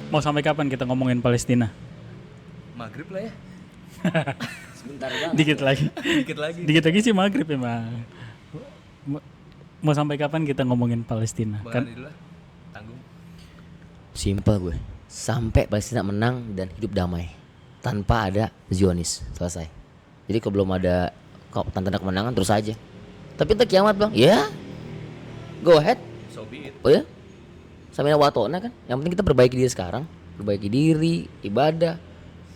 [SPEAKER 3] Mau sampai kapan kita ngomongin Palestina?
[SPEAKER 1] Maghrib lah ya.
[SPEAKER 2] Sebentar banget.
[SPEAKER 3] Dikit lagi sih maghrib emang. Mau sampai kapan kita ngomongin Palestina?
[SPEAKER 1] Bang
[SPEAKER 3] Kan
[SPEAKER 1] Randi dulu lah, tanggung.
[SPEAKER 2] Simpel gue. Sampai Palestina menang dan hidup damai tanpa ada Zionis. Selesai. Jadi kalau belum ada tanda kemenangan terus aja. Tapi itu kiamat bang. Ya. Go ahead.
[SPEAKER 1] So be it.
[SPEAKER 2] Oh ya. Sampai watona kan. Yang penting kita perbaiki diri sekarang. Perbaiki diri, ibadah,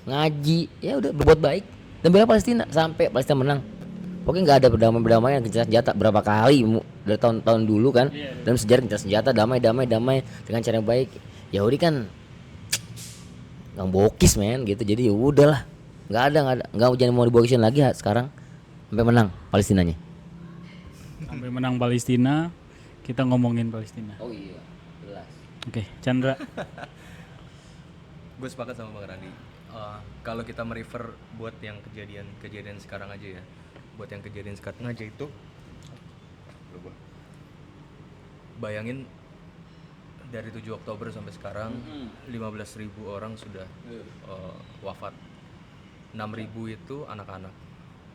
[SPEAKER 2] ngaji. Ya udah berbuat baik. Dan bela Palestina sampai Palestina menang. Pokoknya nggak ada berdamai-berdamaian gencatan senjata berapa kali dari tahun-tahun dulu kan. Dalam sejarah gencatan senjata damai dengan cara yang baik. Yahudi kan nggak bokis men gitu. Jadi ya udahlah. Nggak jangan mau dibokisin lagi sekarang sampai menang Palestinanya.
[SPEAKER 3] Sampai menang Palestina, kita ngomongin Palestina.
[SPEAKER 2] Oh iya, jelas.
[SPEAKER 3] Oke, Chandra.
[SPEAKER 1] Gue sepakat sama Bang Randi. Kalau kita merefer buat yang kejadian sekarang aja ya, buat yang kejadian sekarang aja itu, bayangin dari 7 Oktober sampai sekarang 15.000 orang sudah wafat. 6.000 itu anak-anak,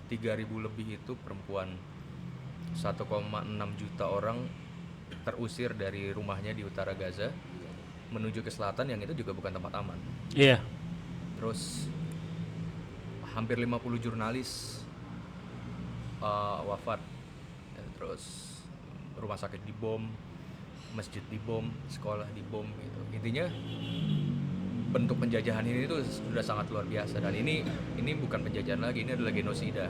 [SPEAKER 1] 3.000 lebih itu perempuan, 1,6 juta orang terusir dari rumahnya di utara Gaza menuju ke selatan yang itu juga bukan tempat aman.
[SPEAKER 3] Iya.
[SPEAKER 1] Terus hampir 50 jurnalis wafat. Terus rumah sakit dibom, masjid dibom, sekolah dibom gitu. Intinya bentuk penjajahan ini tuh sudah sangat luar biasa, dan ini bukan penjajahan lagi, ini adalah genosida.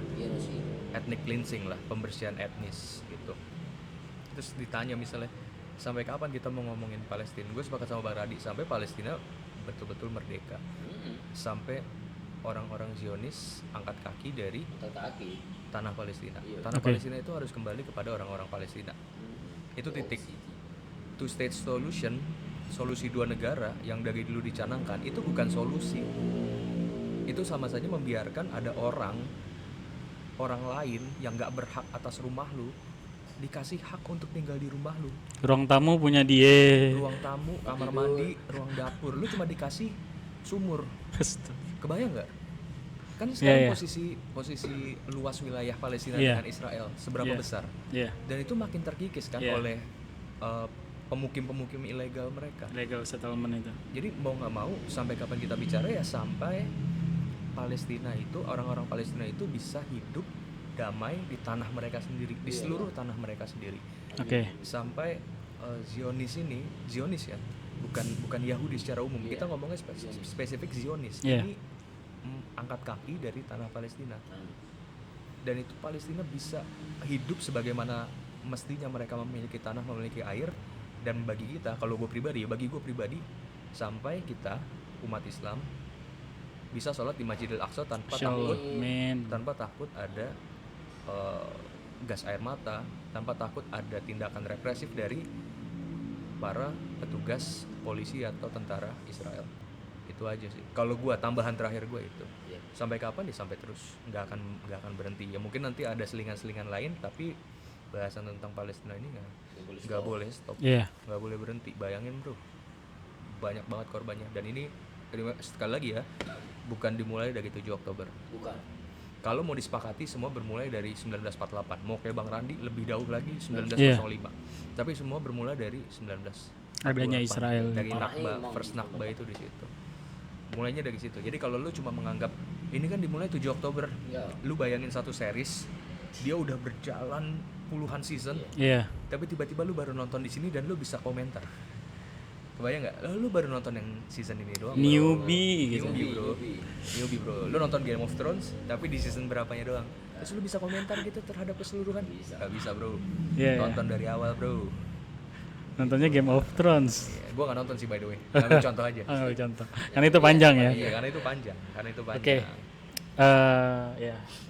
[SPEAKER 1] Ethnic cleansing lah, pembersihan etnis gitu. Terus ditanya misalnya sampai kapan kita mau ngomongin Palestina? Gue sepakat sama Bang Radi, sampai Palestina betul-betul merdeka. Sampai orang-orang Zionis angkat kaki dari tanah Palestina. Tanah Palestina itu harus kembali kepada orang-orang Palestina. Itu titik. Two state solution, solusi dua negara yang dari dulu dicanangkan itu bukan solusi. Itu sama saja membiarkan ada orang lain yang nggak berhak atas rumah lu dikasih hak untuk tinggal di rumah lu.
[SPEAKER 3] Ruang tamu punya dia.
[SPEAKER 1] Ruang tamu, kamar mandi, ruang dapur, lu cuma dikasih sumur. Kebayang nggak? Kan sekarang posisi luas wilayah Palestina dengan Israel seberapa besar? Dan itu makin terkikis kan oleh pemukim-pemukim ilegal mereka.
[SPEAKER 3] Legal settlement itu.
[SPEAKER 1] Jadi mau nggak mau sampai kapan kita bicara ya sampai Palestina itu, orang-orang Palestina itu bisa hidup damai di tanah mereka sendiri, di seluruh tanah mereka sendiri. Sampai Zionis ya, bukan Yahudi secara umum. Kita ngomongnya spesifik Zionis. Ini angkat kaki dari tanah Palestina. Dan itu Palestina bisa hidup sebagaimana mestinya, mereka memiliki tanah, memiliki air. Dan bagi kita, bagi gue pribadi, sampai kita umat Islam bisa sholat di Masjidil Aqsa tanpa takut ada gas air mata, tanpa takut ada tindakan represif dari para petugas polisi atau tentara Israel. Itu aja sih. Kalau gue, tambahan terakhir gue itu. Sampai kapan? Sampai terus, nggak akan berhenti. Ya mungkin nanti ada selingan-selingan lain, tapi bahasan tentang Palestina ini nggak boleh stop, nggak boleh berhenti. Bayangin bro, banyak banget korbannya. Dan ini sekali lagi ya, bukan dimulai dari 7 Oktober. Bukan. Kalau mau disepakati semua bermulai dari 1948. Mau kayak Bang Randi lebih jauh lagi 1905. Tapi semua bermula dari 1948.
[SPEAKER 3] Adanya Israel.
[SPEAKER 1] Dari Nakba, first Nakba itu di situ. Mulainya dari situ. Jadi kalau lu cuma menganggap ini kan dimulai 7 Oktober, lu bayangin satu series, dia udah berjalan puluhan season. Tapi tiba-tiba lu baru nonton di sini dan lu bisa komentar. Kebayang nggak? Lu baru nonton yang season ini doang.
[SPEAKER 3] Newbie
[SPEAKER 1] bro. Lu nonton Game of Thrones tapi di season berapanya doang. Terus lu bisa komentar gitu terhadap keseluruhan? Gak bisa bro. Nonton dari awal bro.
[SPEAKER 3] Nontonnya Game of Thrones.
[SPEAKER 1] Gua nggak nonton sih by the way. Ngambil contoh aja.
[SPEAKER 3] Contoh. Karena itu panjang ya.
[SPEAKER 1] Iya, karena itu panjang.
[SPEAKER 3] Oke.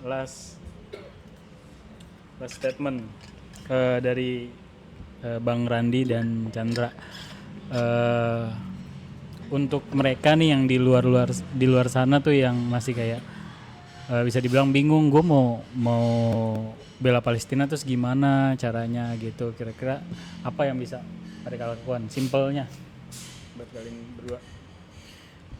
[SPEAKER 3] Last statement dari Bang Randi dan Chandra. Untuk mereka nih yang di luar sana tuh yang masih kayak bisa dibilang bingung, gue mau bela Palestina terus gimana caranya gitu, kira-kira apa yang bisa mereka lakukan simpelnya buat kalian berdua?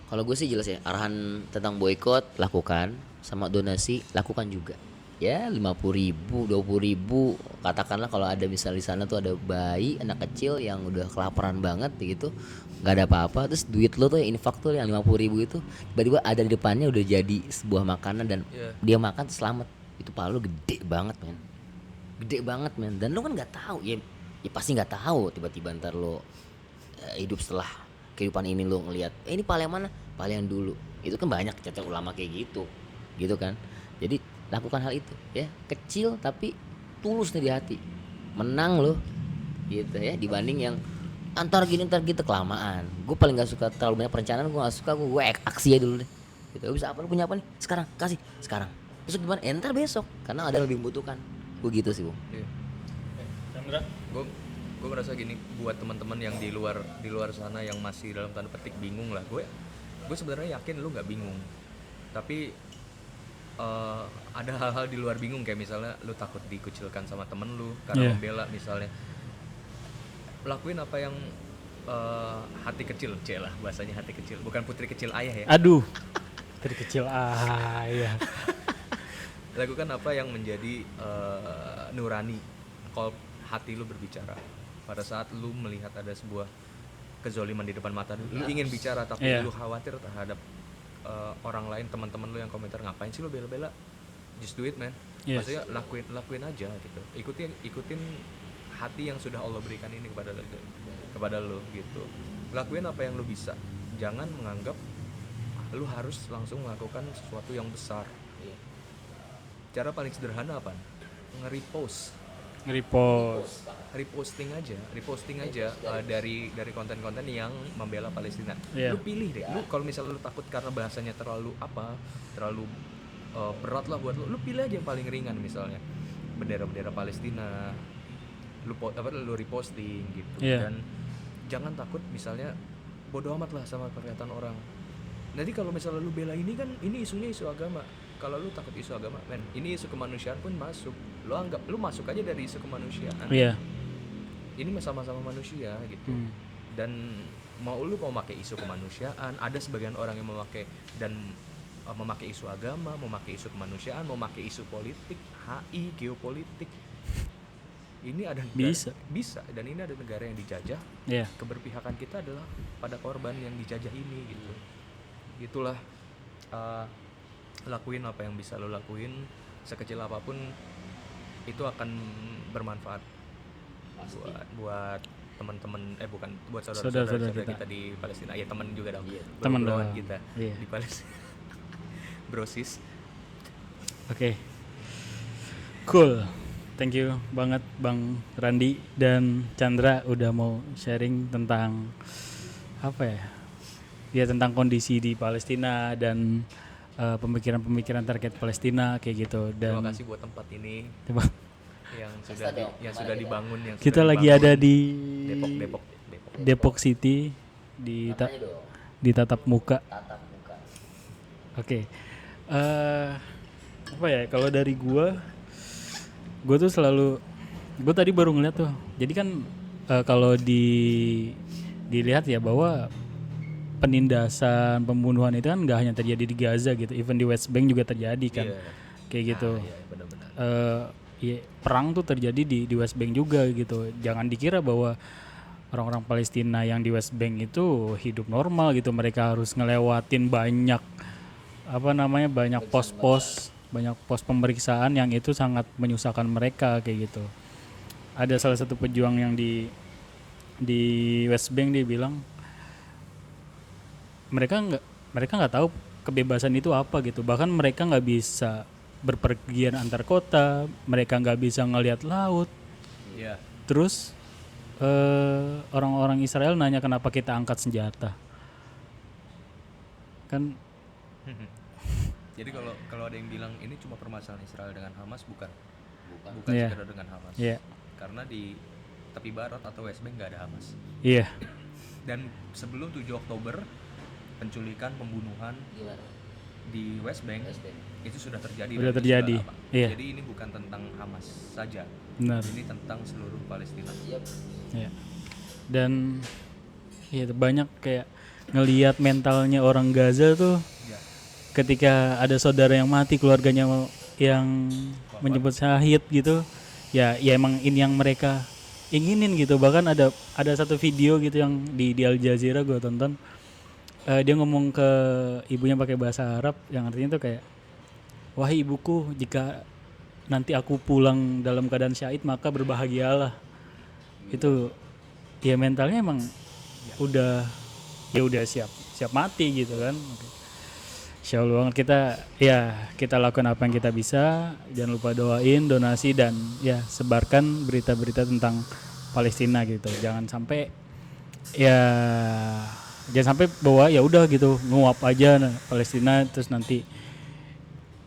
[SPEAKER 2] Kalau gue sih jelas ya, arahan tentang boykot lakukan, sama donasi lakukan juga. Ya 50.000, 20.000 katakanlah kalau ada misal di sana tuh ada bayi anak kecil yang udah kelaparan banget gitu, nggak ada apa-apa, terus duit lo tuh yang infak tuh yang 50.000 itu tiba-tiba ada di depannya udah jadi sebuah makanan dan dia makan terus selamat, itu pahala lo gede banget men, gede banget men. Dan lo kan nggak tahu ya pasti nggak tahu tiba-tiba ntar lo hidup setelah kehidupan ini lo ngelihat ini pahala yang mana, pahala yang dulu. Itu kan banyak cerita ulama kayak gitu kan. Jadi lakukan hal itu ya, kecil tapi tulus nih di hati, menang lo gitu ya, dibanding yang antar gini ntar gitu kelamaan. Gue paling gak suka terlalu banyak perencanaan, gue gak suka, gue aksi aja dulu deh gitu. Bisa apa, lu punya apa nih sekarang, kasih sekarang, besok gimana, entar besok karena ada yang lebih membutuhkan. Gue gitu sih Bung.
[SPEAKER 3] Chandra,
[SPEAKER 1] gue ngerasa gini, buat teman-teman yang di luar sana yang masih dalam tanda petik bingung lah, gue sebenarnya yakin lu nggak bingung, tapi ada hal-hal di luar bingung, kayak misalnya lu takut dikucilkan sama temen lu karena membela misalnya. Lakuin apa yang hati kecil, lah bahasanya hati kecil, bukan putri kecil ayah ya.
[SPEAKER 3] Aduh, putri kecil ayah.
[SPEAKER 1] Lakukan apa yang menjadi nurani, kalau hati lu berbicara. Pada saat lu melihat ada sebuah kezoliman di depan mata lu ingin bicara tapi lu khawatir terhadap orang lain, teman-teman lu yang komentar, ngapain sih lu bela-bela, just do it man. Maksudnya lakuin aja gitu, ikutin hati yang sudah Allah berikan ini kepada lu gitu. Lakuin apa yang lu bisa, jangan menganggap lu harus langsung melakukan sesuatu yang besar. Cara paling sederhana apa? Reposting aja dari konten-konten yang membela Palestina. Lu pilih deh. Lu kalau misalnya lu takut karena bahasanya terlalu berat lah buat lu pilih aja yang paling ringan, misalnya bendera Palestina. Lu reposting gitu. Dan jangan takut misalnya bodo amat lah sama pernyataan orang. Nanti kalau misalnya lu bela ini kan, ini isunya isu agama. Kalau lu takut isu agama, men, ini isu kemanusiaan pun masuk. Lu masuk aja dari isu kemanusiaan. Ini sama-sama manusia gitu. Dan lu mau pakai isu kemanusiaan, ada sebagian orang yang memakai isu agama, memakai isu kemanusiaan, memakai isu politik, HI, geopolitik. Ini ada bisa, dan ini ada negara yang dijajah. Keberpihakan kita adalah pada korban yang dijajah ini gitu. Itulah lakuin apa yang bisa lo lakuin, sekecil apapun itu akan bermanfaat buat teman-teman, buat saudara-saudara kita di Palestina. Ya teman juga dong, teman kita di Palestina. Brosis.
[SPEAKER 3] Oke. Cool. Thank you banget Bang Randi dan Chandra udah mau sharing tentang apa ya? Ya tentang kondisi di Palestina dan pemikiran-pemikiran terkait Palestina kayak gitu. Dan
[SPEAKER 1] terima kasih buat tempat ini yang sudah dibangun,
[SPEAKER 3] kita lagi ada di Depok
[SPEAKER 2] Depok
[SPEAKER 3] City di Tatap Muka. Oke. Apa ya, kalau dari gue tuh selalu, gue tadi baru ngeliat tuh, jadi kan kalau dilihat ya bahwa penindasan, pembunuhan itu kan nggak hanya terjadi di Gaza gitu, even di West Bank juga terjadi kan, kayak gitu. Perang tuh terjadi di West Bank juga gitu. Jangan dikira bahwa orang-orang Palestina yang di West Bank itu hidup normal gitu, mereka harus ngelewatin banyak pos pemeriksaan yang itu sangat menyusahkan mereka kayak gitu. Ada salah satu pejuang yang di West Bank, dia bilang mereka nggak tahu kebebasan itu apa gitu. Bahkan mereka nggak bisa berpergian antar kota, mereka nggak bisa ngelihat laut. Terus orang-orang Israel nanya kenapa kita angkat senjata kan.
[SPEAKER 1] Jadi kalau ada yang bilang ini cuma permasalahan Israel dengan Hamas, bukan sekedar dengan Hamas. Karena di tepi barat atau West Bank nggak ada Hamas. Dan sebelum 7 Oktober penculikan, pembunuhan di West Bank itu sudah terjadi. Jadi ini bukan tentang Hamas saja.
[SPEAKER 3] Benar.
[SPEAKER 1] Ini tentang seluruh Palestina.
[SPEAKER 3] Dan banyak kayak ngelihat mentalnya orang Gaza tuh. Ketika ada saudara yang mati, keluarganya yang menyebut syahid gitu, ya emang ini yang mereka inginin gitu. Bahkan ada satu video gitu yang di Al Jazeera gue tonton, dia ngomong ke ibunya pakai bahasa Arab yang artinya tuh kayak, wahai ibuku, jika nanti aku pulang dalam keadaan syahid maka berbahagialah. Itu ya mentalnya emang udah siap mati gitu kan. Insya Allah kita lakukan apa yang kita bisa, jangan lupa doain, donasi, dan ya sebarkan berita-berita tentang Palestina gitu. Jangan sampai bahwa ya udah gitu nguap aja Palestina terus nanti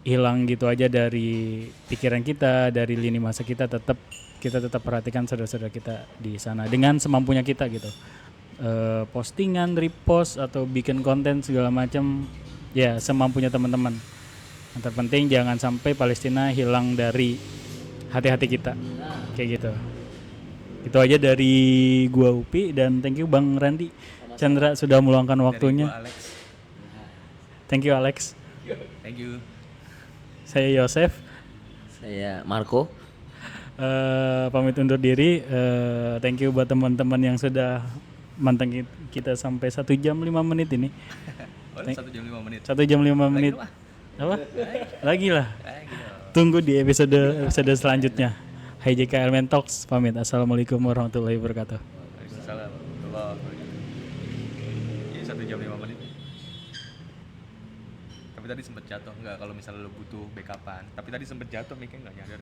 [SPEAKER 3] hilang gitu aja dari pikiran kita, dari lini masa kita. Kita tetap perhatikan saudara-saudara kita di sana dengan semampunya kita gitu. Postingan, repost atau bikin konten segala macam ya semampunya teman-teman. Yang terpenting jangan sampai Palestina hilang dari hati-hati kita. Kayak gitu. Itu aja dari gua Upi, dan thank you Bang Randy Chandra sudah meluangkan waktunya. Thank you Alex.
[SPEAKER 1] Thank you.
[SPEAKER 3] Saya Yosef.
[SPEAKER 2] Saya Marco.
[SPEAKER 3] Pamit undur diri. Thank you buat teman-teman yang sudah mantengin kita sampai 1 jam 5 menit ini.
[SPEAKER 1] 1 jam 5 menit.
[SPEAKER 3] 1 jam 5 menit. Apa? Lagi lah. Tunggu di episode selanjutnya. HJK Elemen Talks pamit. Assalamualaikum warahmatullahi wabarakatuh.
[SPEAKER 1] Waalaikumsalam warahmatullahi wabarakatuh. Ini 1 jam 5 menit. Tapi tadi sempet jatuh nggak kalau misalnya lo butuh backupan. Tapi tadi sempet jatuh mikirnya nggak nyadar.